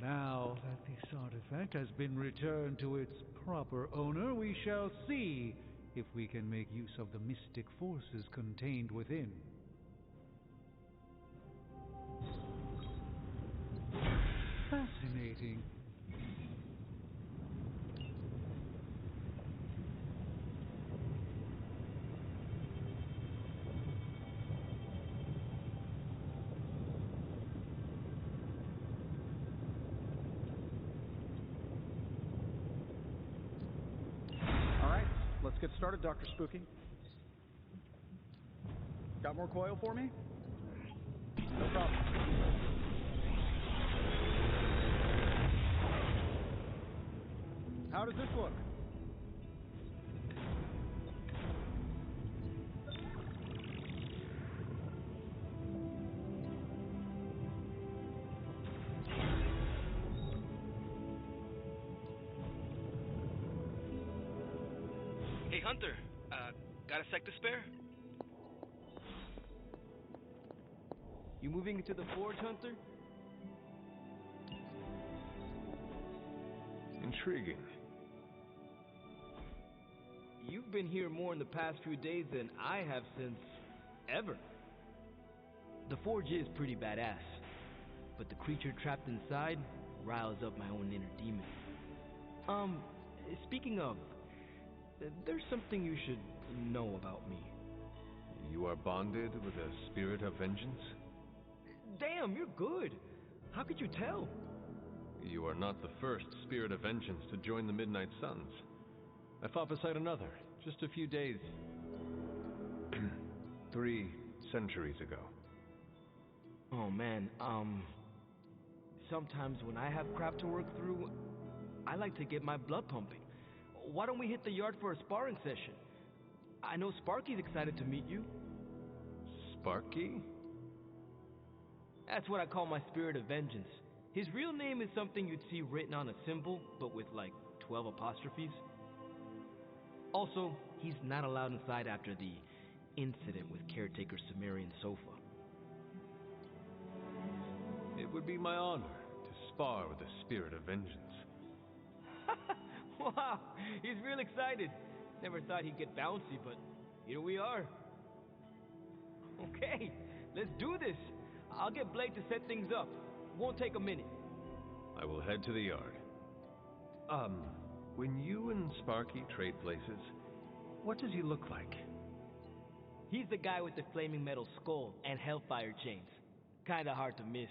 Now that this artifact has been returned to its proper owner, we shall see if we can make use of the mystic forces contained within. Fascinating.
Let's get started, Dr. Spooky. Got more coil for me? No problem. How does this look?
Hey, Hunter, got a sec to spare? You moving into the forge, Hunter?
Intriguing.
You've been here more in the past few days than I have since ever. The forge is pretty badass, but the creature trapped inside riles up my own inner demon. Speaking of, there's something you should know about me.
You are bonded with a spirit of vengeance?
Damn, you're good. How could you tell?
You are not the first spirit of vengeance to join the Midnight Suns. I fought beside another, just a few days. 3 centuries ago.
Oh man, sometimes when I have crap to work through, I like to get my blood pumping. Why don't we hit the yard for a sparring session? I know Sparky's excited to meet you.
Sparky?
That's what I call my spirit of vengeance. His real name is something you'd see written on a symbol, but with like 12 apostrophes. Also, he's not allowed inside after the incident with Caretaker Sumerian Sofa.
It would be my honor to spar with the spirit of vengeance.
Wow, he's real excited. Never thought he'd get bouncy, but here we are. Okay, let's do this. I'll get Blake to set things up. Won't take a minute.
I will head to the yard. When you and Sparky trade places, what does he look like?
He's the guy with the flaming metal skull and hellfire chains. Kinda hard to miss.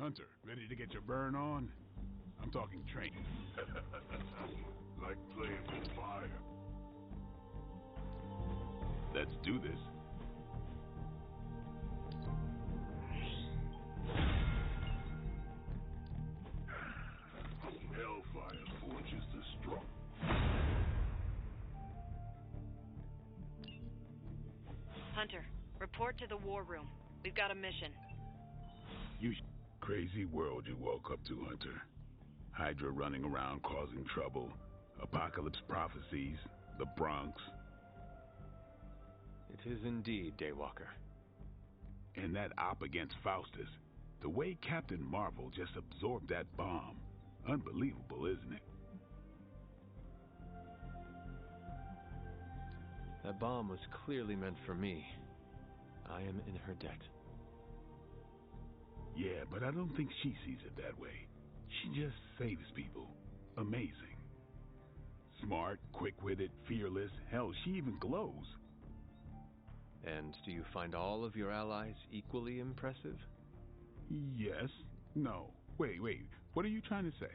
Hunter, ready to get your burn on? I'm talking training.
Like playing with fire.
Let's do this.
Hellfire forges the strong.
Hunter, report to the war room. We've got a mission.
Crazy world you woke up to, Hunter. Hydra running around causing trouble. Apocalypse prophecies. The Bronx.
It is indeed, Daywalker.
And that op against Faustus. The way Captain Marvel just absorbed that bomb. Unbelievable, isn't it?
That bomb was clearly meant for me. I am in her debt.
Yeah, but I don't think she sees it that way. She just saves people. Amazing. Smart, quick-witted, fearless. Hell, she even glows.
And do you find all of your allies equally impressive?
Yes. No. Wait. What are you trying to say?